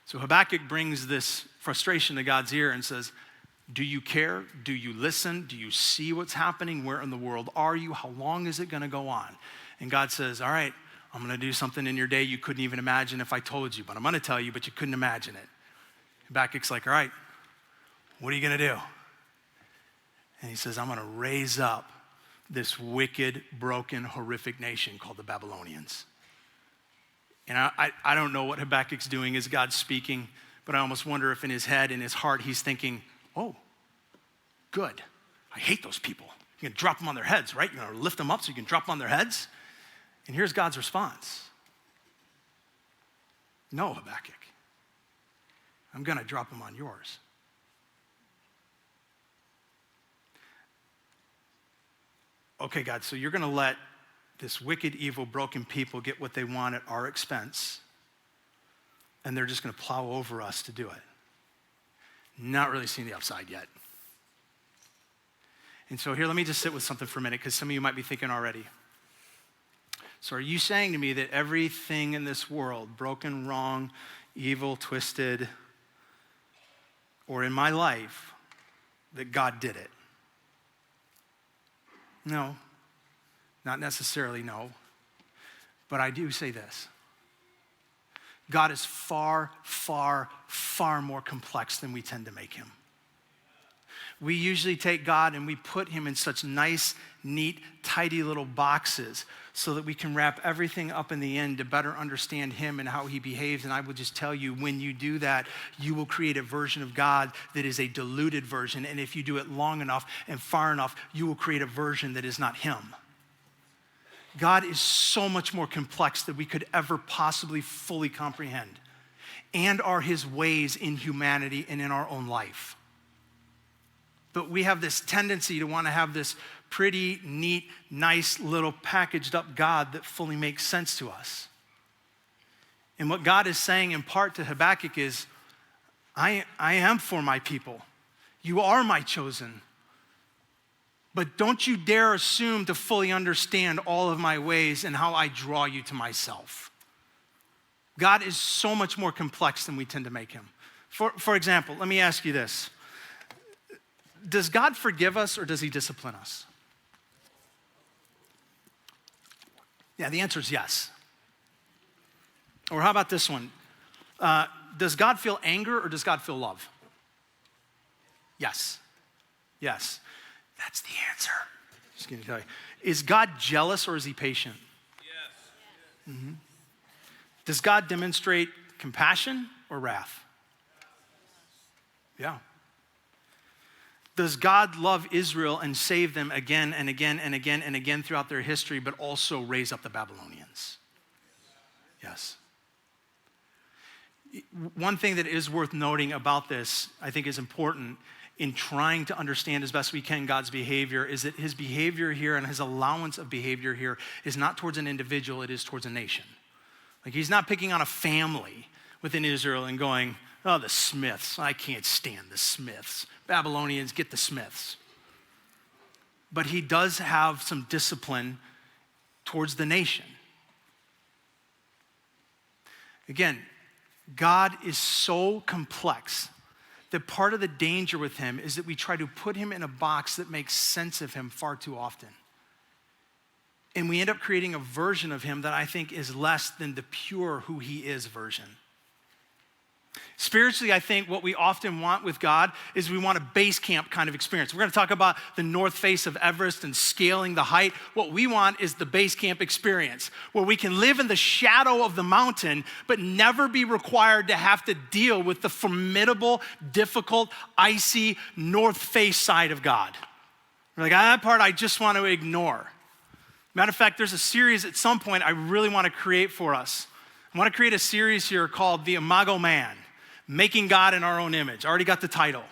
Speaker 4: So Habakkuk brings this frustration to God's ear and says, do you care? Do you listen? Do you see what's happening? Where in the world are you? How long is it gonna go on? And God says, all right, I'm gonna do something in your day you couldn't even imagine if I told you, but I'm gonna tell you, but you couldn't imagine it. Habakkuk's like, all right, what are you gonna do? And he says, I'm gonna raise up this wicked, broken, horrific nation called the Babylonians. And I don't know what Habakkuk's doing as God's speaking, but I almost wonder if in his head, in his heart, he's thinking, oh, good. I hate those people. You're gonna drop them on their heads, right? You're gonna lift them up so you can drop them on their heads? And here's God's response. No, Habakkuk. I'm gonna drop them on yours. Okay, God, so you're gonna let this wicked, evil, broken people get what they want at our expense, and they're just gonna plow over us to do it. Not really seeing the upside yet. And so here, let me just sit with something for a minute, because some of you might be thinking already. So are you saying to me that everything in this world, broken, wrong, evil, twisted, or in my life, that God did it? No, not necessarily no. But I do say this. God is far, far, far more complex than we tend to make him. We usually take God and we put him in such nice, neat, tidy little boxes so that we can wrap everything up in the end to better understand him and how he behaves. And I will just tell you, when you do that, you will create a version of God that is a diluted version. And if you do it long enough and far enough, you will create a version that is not him. God is so much more complex than we could ever possibly fully comprehend, and are his ways in humanity and in our own life. But we have this tendency to want to have this pretty, neat, nice little packaged up God that fully makes sense to us. And what God is saying in part to Habakkuk is, I am for my people. You are my chosen. But don't you dare assume to fully understand all of my ways and how I draw you to myself. God is so much more complex than we tend to make him. For example, let me ask you this. Does God forgive us or does he discipline us? Yeah, the answer is yes. Or how about this one? Does God feel anger or does God feel love? Yes. Yes. That's the answer. Just gonna tell you. Is God jealous or is he patient? Yes. Mm-hmm. Does God demonstrate compassion or wrath? Yeah. Does God love Israel and save them again and again and again and again throughout their history, but also raise up the Babylonians? Yes. One thing that is worth noting about this, I think is important in trying to understand as best we can God's behavior, is that his behavior here and his allowance of behavior here is not towards an individual, it is towards a nation. Like he's not picking on a family within Israel and going, oh, the Smiths, I can't stand the Smiths. Babylonians, get the Smiths. But he does have some discipline towards the nation. Again, God is so complex that part of the danger with him is that we try to put him in a box that makes sense of him far too often. And we end up creating a version of him that I think is less than the pure who he is version. Spiritually, I think what we often want with God is we want a base camp kind of experience. We're going to talk about the north face of Everest and scaling the height. What we want is the base camp experience, where we can live in the shadow of the mountain, but never be required to have to deal with the formidable, difficult, icy north face side of God. We're like, that part I just want to ignore. Matter of fact, there's a series at some point I really want to create for us. I want to create a series here called The Imago Man, Making God in Our Own Image. I already got the title.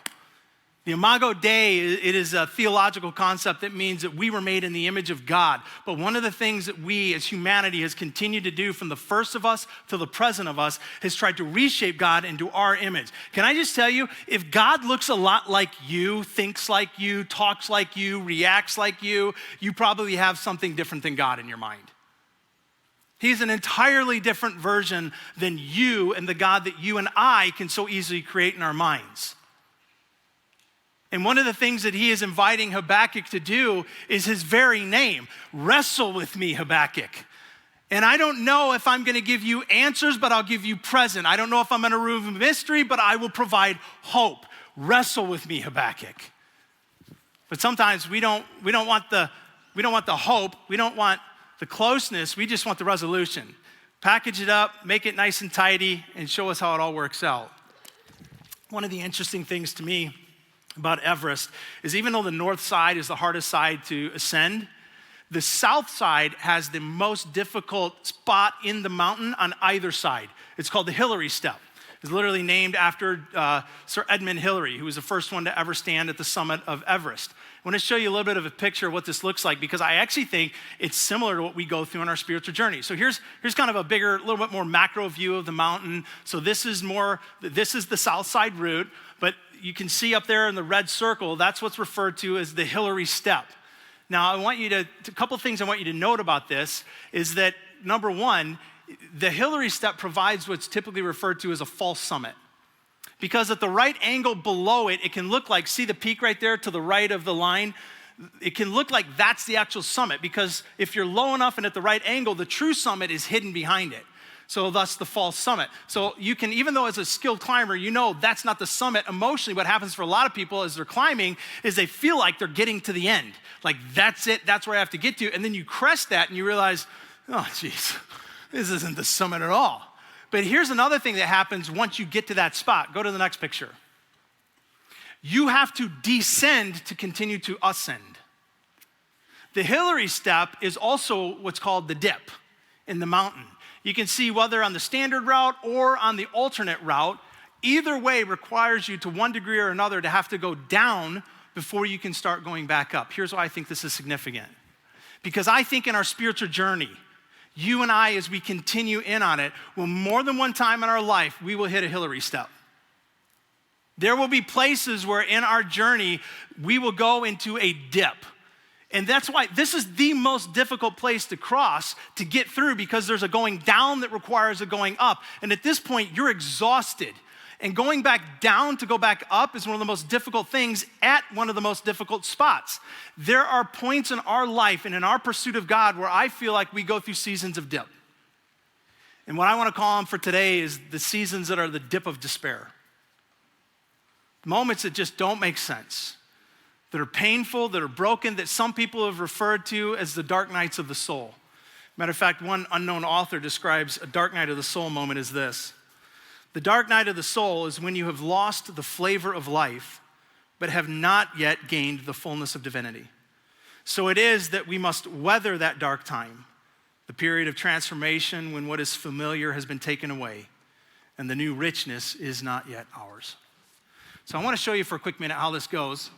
Speaker 4: The Imago Dei, it is a theological concept that means that we were made in the image of God. But one of the things that we as humanity has continued to do from the first of us to the present of us has tried to reshape God into our image. Can I just tell you, if God looks a lot like you, thinks like you, talks like you, reacts like you probably have something different than God in your mind. He's an entirely different version than you and the God that you and I can so easily create in our minds. And one of the things that he is inviting Habakkuk to do is his very name. Wrestle with me, Habakkuk. And I don't know if I'm going to give you answers, but I'll give you present. I don't know if I'm going to remove mystery, but I will provide hope. Wrestle with me, Habakkuk. But sometimes we don't want the hope. We don't want the closeness, we just want the resolution. Package it up, make it nice and tidy, and show us how it all works out. One of the interesting things to me about Everest is even though the north side is the hardest side to ascend, the south side has the most difficult spot in the mountain on either side. It's called the Hillary Step. It's literally named after Sir Edmund Hillary, who was the first one to ever stand at the summit of Everest. I want to show you a little bit of a picture of what this looks like because I actually think it's similar to what we go through in our spiritual journey. So here's kind of a bigger, little bit more macro view of the mountain. So this is the south side route, but you can see up there in the red circle, that's what's referred to as the Hillary Step. Now, a couple things I want you to note about this is that, number one, the Hillary Step provides what's typically referred to as a false summit. Because at the right angle below it, it can look like, see the peak right there to the right of the line? It can look like that's the actual summit because if you're low enough and at the right angle, the true summit is hidden behind it. So thus the false summit. So you can, even though as a skilled climber, you know that's not the summit. Emotionally, what happens for a lot of people as they're climbing is they feel like they're getting to the end. Like that's it, that's where I have to get to. And then you crest that and you realize, oh geez, this isn't the summit at all. But here's another thing that happens once you get to that spot. Go to the next picture. You have to descend to continue to ascend. The Hillary Step is also what's called the dip in the mountain. You can see whether on the standard route or on the alternate route, either way requires you to one degree or another to have to go down before you can start going back up. Here's why I think this is significant. Because I think in our spiritual journey, you and I, as we continue in on it, will more than one time in our life, we will hit a Hillary Step. There will be places where in our journey, we will go into a dip. And that's why this is the most difficult place to cross, to get through, because there's a going down that requires a going up. And at this point, you're exhausted. And going back down to go back up is one of the most difficult things at one of the most difficult spots. There are points in our life and in our pursuit of God where I feel like we go through seasons of dip. And what I want to call them for today is the seasons that are the dip of despair. Moments that just don't make sense, that are painful, that are broken, that some people have referred to as the dark nights of the soul. Matter of fact, one unknown author describes a dark night of the soul moment as this: the dark night of the soul is when you have lost the flavor of life, but have not yet gained the fullness of divinity. So it is that we must weather that dark time, the period of transformation when what is familiar has been taken away and the new richness is not yet ours. So I want to show you for a quick minute how this goes.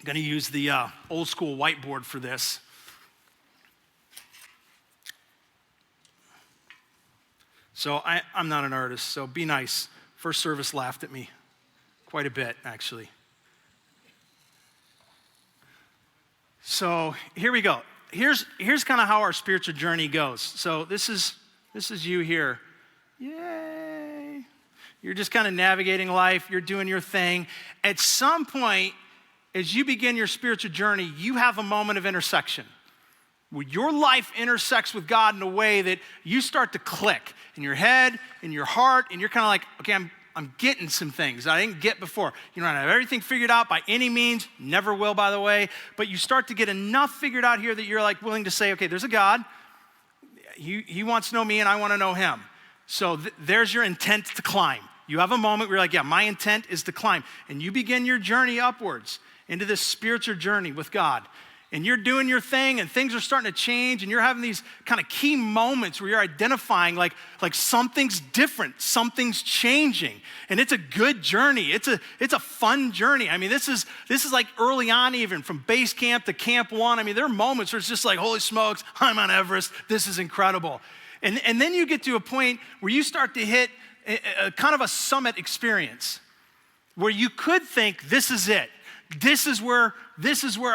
Speaker 4: I'm going to use the old school whiteboard for this. So I'm not an artist, so be nice. First service laughed at me quite a bit, actually. So here we go. Here's kind of how our spiritual journey goes. So this is you here. Yay. You're just kind of navigating life. You're doing your thing. At some point, as you begin your spiritual journey, you have a moment of intersection where your life intersects with God in a way that you start to click in your head, in your heart, and you're kind of like, okay, I'm getting some things I didn't get before. You don't have everything figured out by any means, never will, by the way, but you start to get enough figured out here that you're like willing to say, okay, there's a God. He wants to know me and I want to know him. So there's your intent to climb. You have a moment where you're like, yeah, my intent is to climb. And you begin your journey upwards into this spiritual journey with God. And you're doing your thing and things are starting to change and you're having these kind of key moments where you're identifying like something's different, something's changing. And it's a good journey. It's a fun journey. I mean, this is like early on, even from base camp to camp 1. I mean, there are moments where it's just like, holy smokes, I'm on Everest. This is incredible. And then you get to a point where you start to hit a kind of a summit experience where you could think this is it. This is where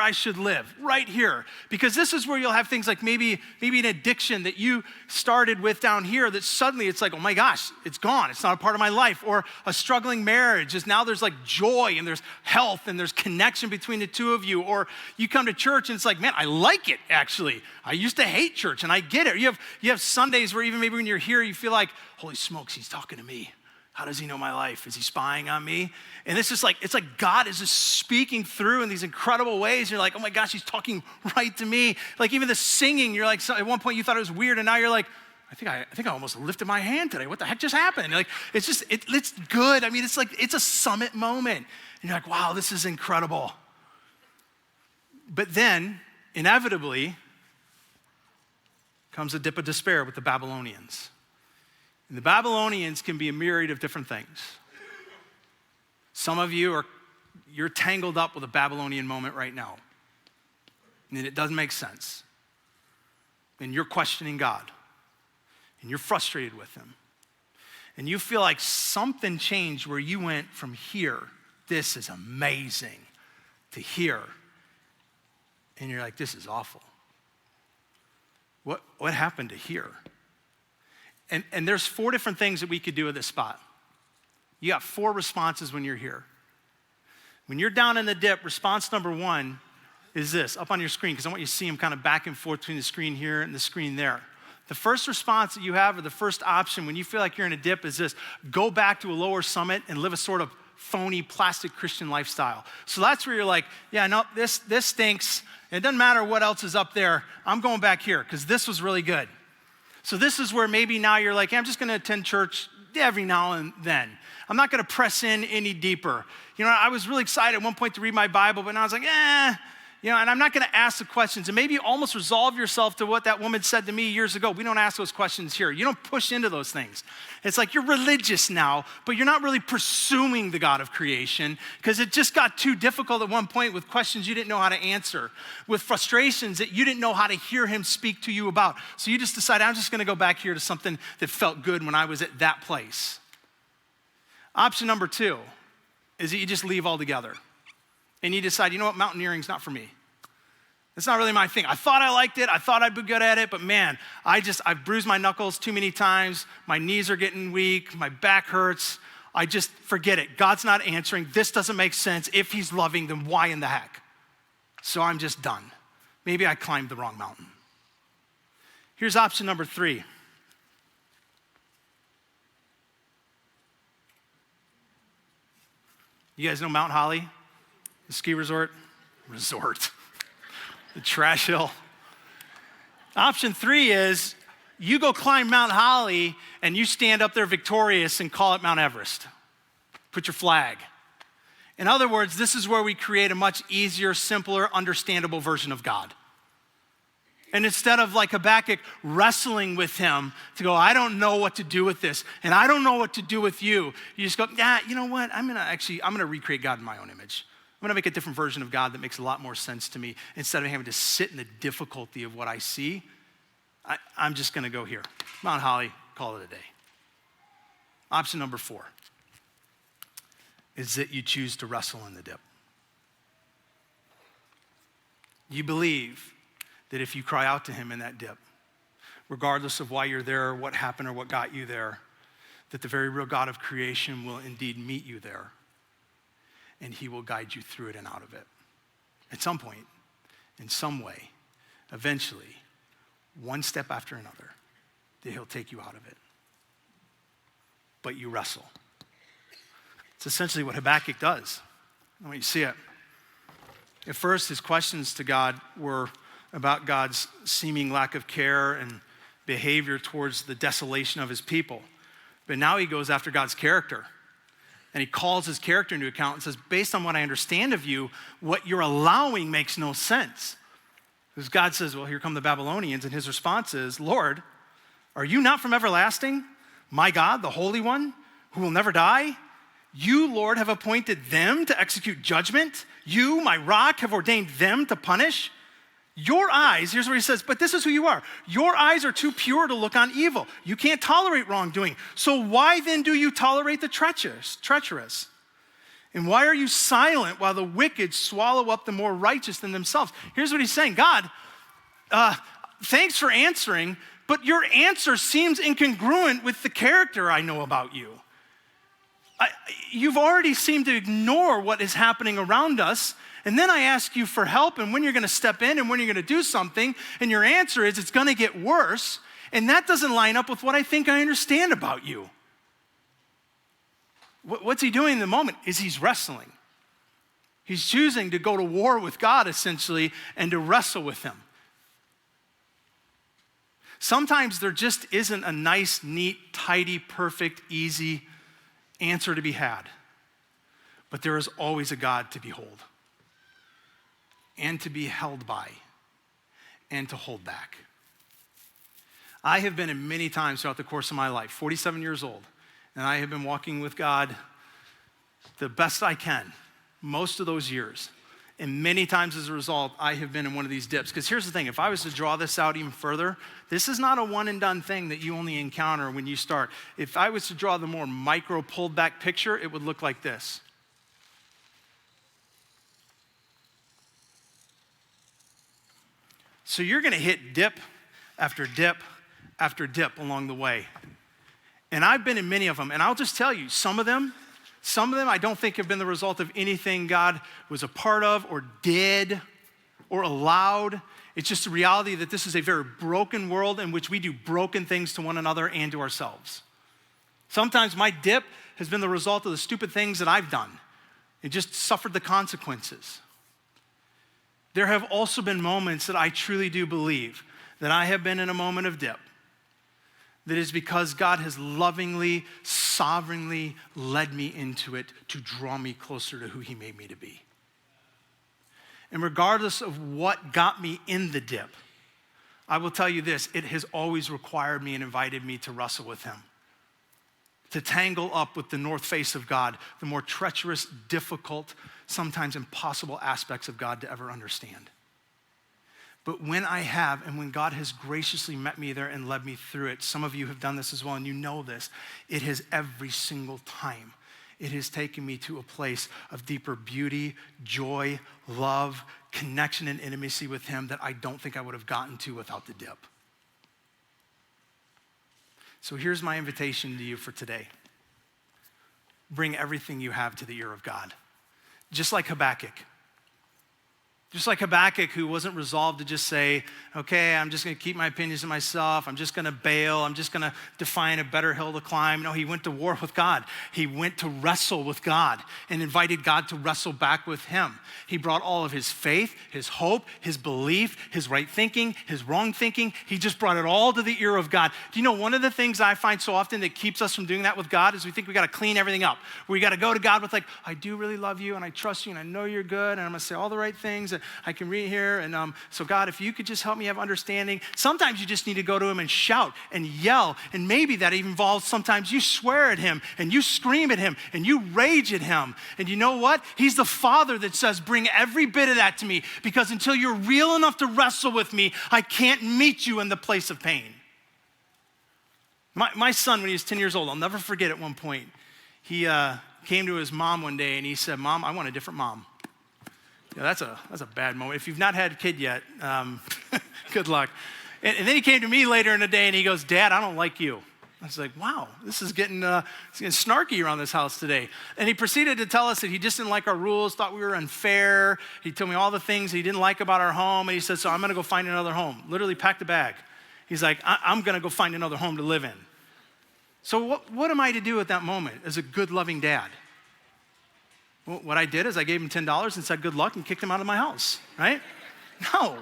Speaker 4: I should live, right here. Because this is where you'll have things like maybe an addiction that you started with down here that suddenly it's like, oh my gosh, it's gone. It's not a part of my life. Or a struggling marriage is now there's like joy and there's health and there's connection between the two of you. Or you come to church and it's like, man, I like it actually. I used to hate church and I get it. You have Sundays where even maybe when you're here, you feel like, holy smokes, he's talking to me. How does he know my life? Is he spying on me? And it's like God is just speaking through in these incredible ways. You're like, oh my gosh, he's talking right to me. Like even the singing, you're like, so at one point you thought it was weird, and now you're like, I think I almost lifted my hand today. What the heck just happened? Like it's good. I mean, it's a summit moment. And you're like, wow, this is incredible. But then, inevitably, comes a dip of despair with the Babylonians. And the Babylonians can be a myriad of different things. Some of you're tangled up with a Babylonian moment right now. And it doesn't make sense. And you're questioning God. And you're frustrated with him. And you feel like something changed where you went from here, this is amazing, to here. And you're like, this is awful. What happened to here? And there's 4 different things that we could do at this spot. You got 4 responses when you're here. When you're down in the dip, response number 1 is this, up on your screen, because I want you to see them kind of back and forth between the screen here and the screen there. The first response that you have, or the first option when you feel like you're in a dip, is this: go back to a lower summit and live a sort of phony plastic Christian lifestyle. So that's where you're like, yeah, no, this stinks. It doesn't matter what else is up there. I'm going back here because this was really good. So this is where maybe now you're like, hey, I'm just going to attend church every now and then. I'm not going to press in any deeper. You know, I was really excited at one point to read my Bible, but now I was like, you know, and I'm not going to ask the questions. And maybe almost resolve yourself to what that woman said to me years ago. We don't ask those questions here. You don't push into those things. It's like you're religious now, but you're not really pursuing the God of creation because it just got too difficult at one point with questions you didn't know how to answer, with frustrations that you didn't know how to hear him speak to you about. So you just decided, I'm just going to go back here to something that felt good when I was at that place. Option number 2 is that you just leave altogether. And you decide, you know what, mountaineering's not for me. It's not really my thing. I thought I liked it. I thought I'd be good at it, but man, I've bruised my knuckles too many times. My knees are getting weak. My back hurts. I just forget it. God's not answering. This doesn't make sense. If he's loving, then why in the heck? So I'm just done. Maybe I climbed the wrong mountain. Here's option number 3. You guys know Mount Holly, the ski resort? The trash hill. Option 3 is you go climb Mount Holly and you stand up there victorious and call it Mount Everest. Put your flag. In other words, this is where we create a much easier, simpler, understandable version of God. And instead of like Habakkuk wrestling with him to go, I don't know what to do with this, and I don't know what to do with you, you just go, yeah, you know what? I'm gonna recreate God in my own image. I'm gonna make a different version of God that makes a lot more sense to me. Instead of having to sit in the difficulty of what I see, I'm just gonna go here. Mount Holly, call it a day. Option number 4 is that you choose to wrestle in the dip. You believe that if you cry out to him in that dip, regardless of why you're there, or what happened, or what got you there, that the very real God of creation will indeed meet you there, and he will guide you through it and out of it. At some point, in some way, eventually, one step after another, that he'll take you out of it. But you wrestle. It's essentially what Habakkuk does. I want you to see it. At first, his questions to God were about God's seeming lack of care and behavior towards the desolation of his people. But now he goes after God's character. And he calls his character into account and says, based on what I understand of you, what you're allowing makes no sense. Because God says, well, here come the Babylonians. And his response is, Lord, are you not from everlasting? My God, the Holy One, who will never die? You, Lord, have appointed them to execute judgment. You, my rock, have ordained them to punish. Your eyes, here's where he says, but this is who you are. Your eyes are too pure to look on evil. You can't tolerate wrongdoing. So why then do you tolerate the treacherous? And why are you silent while the wicked swallow up the more righteous than themselves? Here's what he's saying. God, thanks for answering, but your answer seems incongruent with the character I know about you. You've already seemed to ignore what is happening around us. And then I ask you for help and when you're going to step in and when you're going to do something. And your answer is it's going to get worse. And that doesn't line up with what I think I understand about you. What's he doing in the moment is he's wrestling. He's choosing to go to war with God essentially and to wrestle with him. Sometimes there just isn't a nice, neat, tidy, perfect, easy answer to be had. But there is always a God to behold and to be held by and to hold back. I have been in many times throughout the course of my life, 47 years old, and I have been walking with God the best I can most of those years. And many times as a result, I have been in one of these dips. Because here's the thing, if I was to draw this out even further, this is not a one and done thing that you only encounter when you start. If I was to draw the more micro pulled back picture, it would look like this. So you're gonna hit dip after dip after dip along the way. And I've been in many of them, and I'll just tell you, some of them I don't think have been the result of anything God was a part of or did or allowed. It's just the reality that this is a very broken world in which we do broken things to one another and to ourselves. Sometimes my dip has been the result of the stupid things that I've done and just suffered the consequences. There have also been moments that I truly do believe that I have been in a moment of dip that is because God has lovingly, sovereignly led me into it to draw me closer to who he made me to be. And regardless of what got me in the dip, I will tell you this, it has always required me and invited me to wrestle with him, to tangle up with the north face of God, the more treacherous, difficult, sometimes impossible aspects of God to ever understand. But when I have, and when God has graciously met me there and led me through it, some of you have done this as well, and you know this, it has every single time It has taken me to a place of deeper beauty, joy, love, connection, and intimacy with him that I don't think I would have gotten to without the dip. So here's my invitation to you for today. Bring everything you have to the ear of God. Just like Habakkuk. Just like Habakkuk, who wasn't resolved to just say, okay, I'm just going to keep my opinions to myself. I'm just going to bail. I'm just going to define a better hill to climb. No, he went to war with God. He went to wrestle with God and invited God to wrestle back with him. He brought all of his faith, his hope, his belief, his right thinking, his wrong thinking. He just brought it all to the ear of God. Do you know one of the things I find so often that keeps us from doing that with God is we think we got to clean everything up. We got to go to God with like, I do really love you and I trust you and I know you're good and I'm going to say all the right things. And I can read here, and so God, if you could just help me have understanding. Sometimes you just need to go to him and shout and yell, and maybe that even involves sometimes you swear at him, and you scream at him, and you rage at him. And you know what? He's the Father that says, bring every bit of that to me, because until you're real enough to wrestle with me, I can't meet you in the place of pain. My son, when he was 10 years old, I'll never forget at one point, he came to his mom one day, and he said, Mom, I want a different mom. Yeah, that's a bad moment. If you've not had a kid yet, good luck. And then he came to me later in the day and he goes, Dad, I don't like you. I was like, wow, this is getting snarky around this house today. And he proceeded to tell us that he just didn't like our rules, thought we were unfair. He told me all the things he didn't like about our home. And he said, so I'm going to go find another home. Literally packed a bag. He's like, I'm going to go find another home to live in. So what am I to do at that moment as a good, loving dad? Well, what I did is I gave him $10 and said good luck and kicked him out of my house, right? No.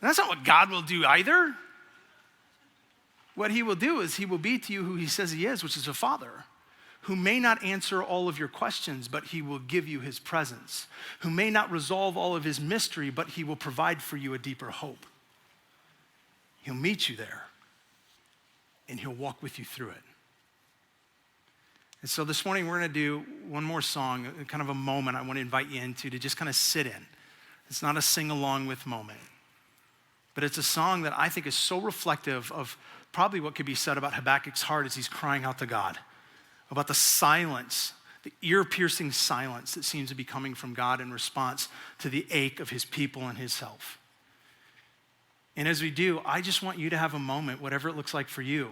Speaker 4: That's not what God will do either. What he will do is he will be to you who he says he is, which is a father, who may not answer all of your questions, but he will give you his presence, who may not resolve all of his mystery, but he will provide for you a deeper hope. He'll meet you there, and he'll walk with you through it. And so this morning we're going to do one more song, kind of a moment I want to invite you into to just kind of sit in. It's not a sing-along with moment, but it's a song that I think is so reflective of probably what could be said about Habakkuk's heart as he's crying out to God, about the silence, the ear-piercing silence that seems to be coming from God in response to the ache of his people and his self. And as we do, I just want you to have a moment, whatever it looks like for you,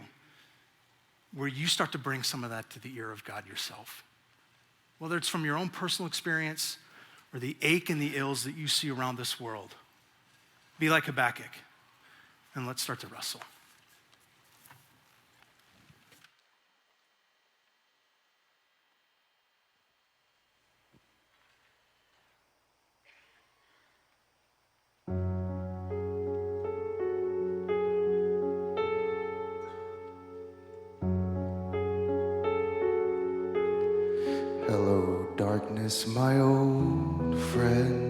Speaker 4: where you start to bring some of that to the ear of God yourself. Whether it's from your own personal experience or the ache and the ills that you see around this world. Be like Habakkuk, and let's start to wrestle.
Speaker 10: Hello, darkness, my old friend.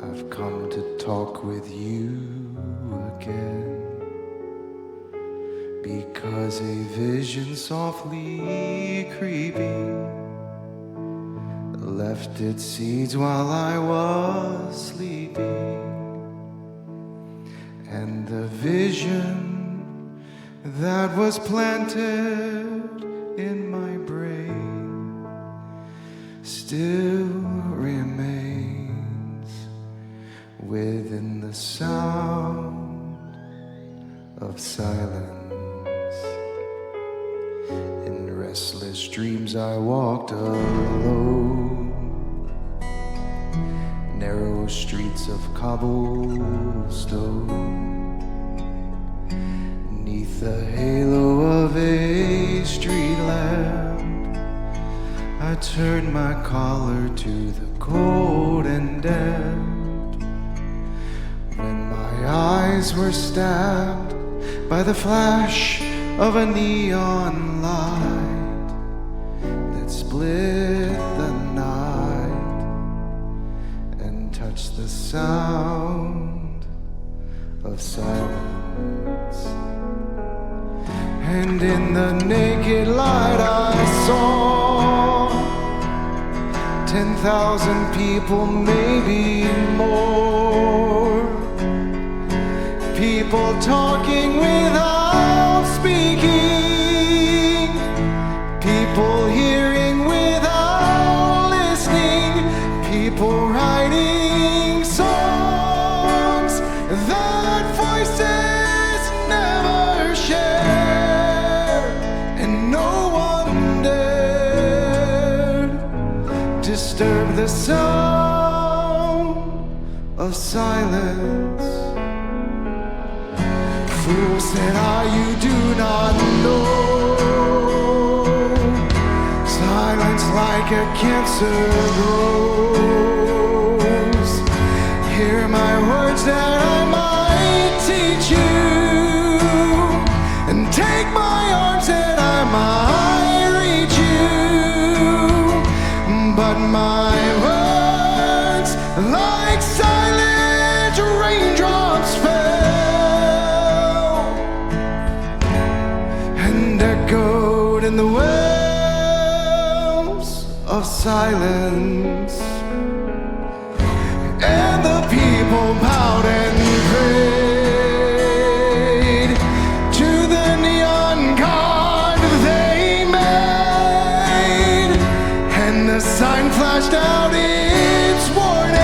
Speaker 10: I've come to talk with you again, because a vision softly creeping left its seeds while I was sleeping, and the vision that was planted in my brain still remains within the sound of silence. In restless dreams I walked alone, narrow streets of cobblestone, the halo of a street lamp. I turned my collar to the cold and damp, when my eyes were stabbed by the flash of a neon light that split the night and touched the sound of silence. And in the naked light I saw 10,000 people, maybe more. People talking without speaking, writing songs that voices never share, and no one dared disturb the sound of silence. Fool said you do not know. Silence like a cancer grows. Hear my words that I might teach you, and take my arms that I might reach you. But my words, like silent raindrops, fell and echoed in the wells of silence. And the people bowed and prayed to the neon god they made, and the sign flashed out its warning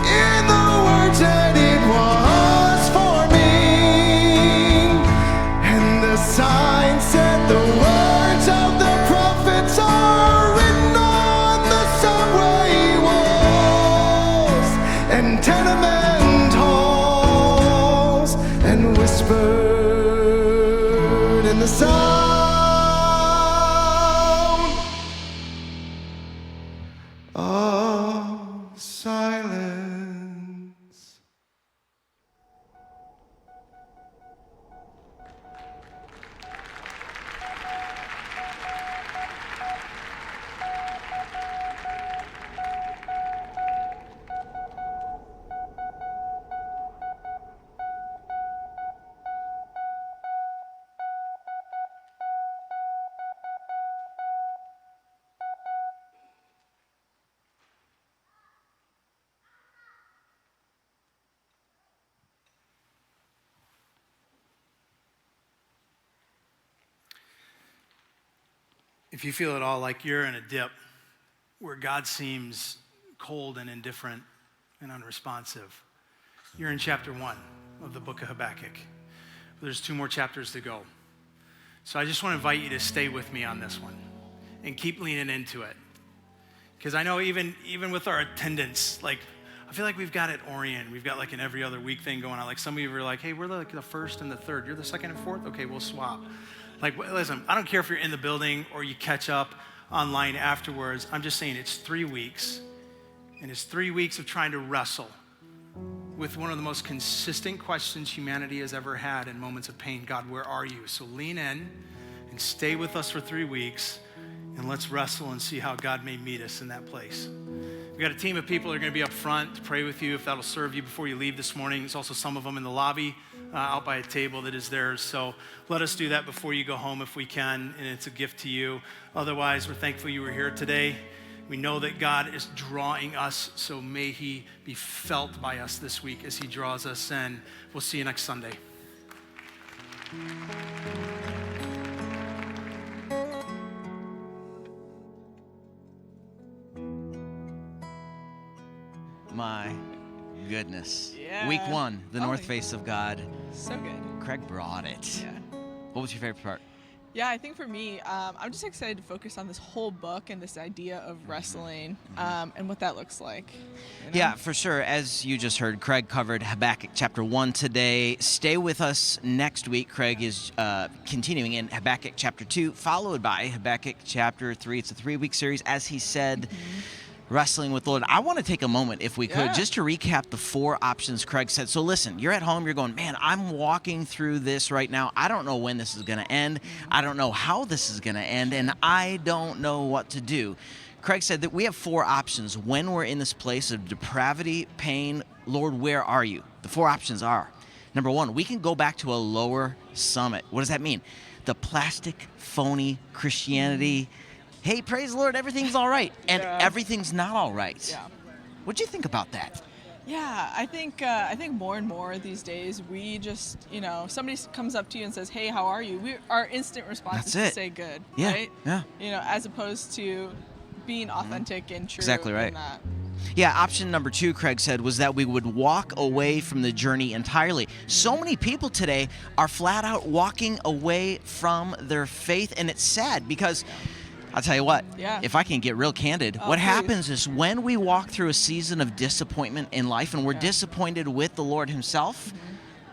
Speaker 10: in the words that it was forming. And the sign said the words of the prophets are written on the subway walls and tenement halls, and whispered in the sound of silence.
Speaker 4: If you feel at all like you're in a dip where God seems cold and indifferent and unresponsive, you're in chapter 1 of the book of Habakkuk. There's 2 more chapters to go. So I just want to invite you to stay with me on this one and keep leaning into it. Because I know even with our attendance, like, I feel like we've got at Orion, we've got like an every other week thing going on. Like some of you are like, hey, we're like the first and the third. You're the second and fourth? Okay, we'll swap. Like, listen, I don't care if you're in the building or you catch up online afterwards. I'm just saying it's 3 weeks. And it's 3 weeks of trying to wrestle with one of the most consistent questions humanity has ever had in moments of pain. God, where are you? So lean in and stay with us for 3 weeks, and let's wrestle and see how God may meet us in that place. We've got a team of people that are going to be up front to pray with you if that'll serve you before you leave this morning. There's also some of them in the lobby out by a table that is theirs. So let us do that before you go home if we can, and it's a gift to you. Otherwise, we're thankful you were here today. We know that God is drawing us, so may he be felt by us this week as he draws us in. We'll see you next Sunday.
Speaker 11: My goodness.
Speaker 12: Yeah.
Speaker 11: Week 1, the North Face of God.
Speaker 12: So good.
Speaker 11: Craig brought it.
Speaker 12: Yeah.
Speaker 11: What was your favorite part?
Speaker 12: Yeah, I think for me, I'm just excited to focus on this whole book and this idea of wrestling and what that looks like. You know?
Speaker 11: Yeah, for sure. As you just heard, Craig covered Habakkuk chapter 1 today. Stay with us next week. Craig is continuing in Habakkuk chapter 2, followed by Habakkuk chapter 3. It's a 3-week series, as he said. Wrestling with the Lord. I want to take a moment, if we could, just to recap the 4 options Craig said. So listen, you're at home, you're going, man, I'm walking through this right now. I don't know when this is going to end. I don't know how this is going to end, and I don't know what to do. Craig said that we have 4 options when we're in this place of depravity, pain. Lord, where are you? The 4 options are, number 1, we can go back to a lower summit. What does that mean? The plastic, phony Christianity. Hey, praise the Lord, everything's all right. And everything's not all right.
Speaker 12: Yeah.
Speaker 11: What'd you think about that?
Speaker 12: Yeah, I think more and more these days, we just, somebody comes up to you and says, hey, how are you? Our instant response is to say good, right?
Speaker 11: Yeah.
Speaker 12: As opposed to being authentic and true.
Speaker 11: Exactly right.
Speaker 12: In that.
Speaker 11: Yeah, option number 2, Craig said, was that we would walk away from the journey entirely. So many people today are flat out walking away from their faith, and it's sad because I'll tell you what, if I can get real candid, what happens is when we walk through a season of disappointment in life and we're disappointed with the Lord himself,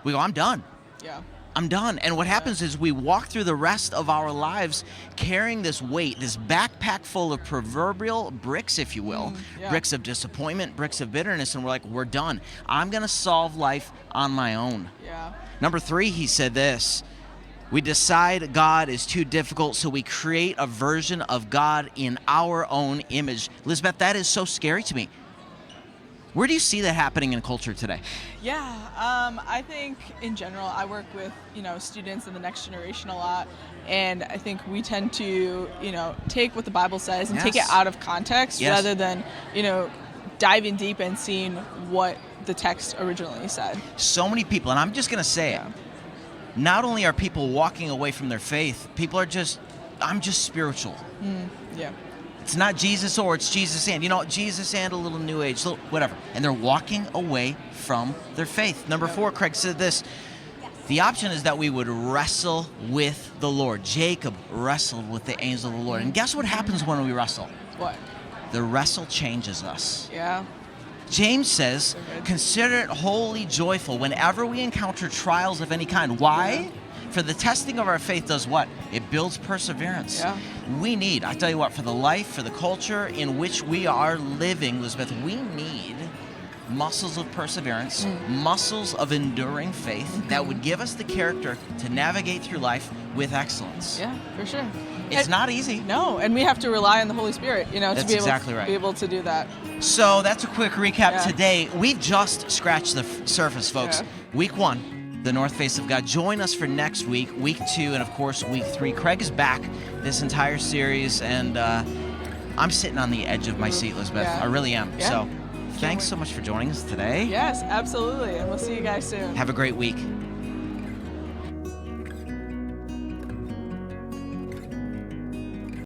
Speaker 11: we go, I'm done.
Speaker 12: Yeah.
Speaker 11: I'm done. And what happens is we walk through the rest of our lives carrying this weight, this backpack full of proverbial bricks, if you will, bricks of disappointment, bricks of bitterness, and we're like, we're done. I'm going to solve life on my own.
Speaker 12: Yeah.
Speaker 11: Number 3, he said this. We decide God is too difficult, so we create a version of God in our own image. Elizabeth, that is so scary to me. Where do you see that happening in culture today?
Speaker 12: Yeah, I think in general, I work with, students in the next generation a lot, and I think we tend to, take what the Bible says and take it out of context rather than, diving deep and seeing what the text originally said.
Speaker 11: So many people, and I'm just going to say it, not only are people walking away from their faith, people are I'm just spiritual.
Speaker 12: Yeah.
Speaker 11: It's not Jesus or it's Jesus and. Jesus and a little new age, whatever. And they're walking away from their faith. Number 4, Craig said this. The option is that we would wrestle with the Lord. Jacob wrestled with the angel of the Lord. And guess what happens when we wrestle?
Speaker 12: What?
Speaker 11: The wrestle changes us.
Speaker 12: Yeah.
Speaker 11: James says, consider it wholly joyful whenever we encounter trials of any kind. Why? For the testing of our faith does what? It builds perseverance.
Speaker 12: Yeah.
Speaker 11: We need, I tell you what, for the life, for the culture in which we are living, Elizabeth, we need muscles of perseverance, muscles of enduring faith that would give us the character to navigate through life with excellence.
Speaker 12: Yeah, for sure.
Speaker 11: It's not easy.
Speaker 12: No, and we have to rely on the Holy Spirit, to be able to do that.
Speaker 11: So that's a quick recap today. We've just scratched the surface, folks.
Speaker 12: Yeah.
Speaker 11: Week 1, the North Face of God. Join us for next week, week 2, and of course, week 3. Craig is back this entire series, and I'm sitting on the edge of my seat, Elizabeth.
Speaker 12: Yeah.
Speaker 11: I really am.
Speaker 12: Yeah.
Speaker 11: So thanks so much for joining us today.
Speaker 12: Yes, absolutely. And we'll see you guys soon.
Speaker 11: Have a great week.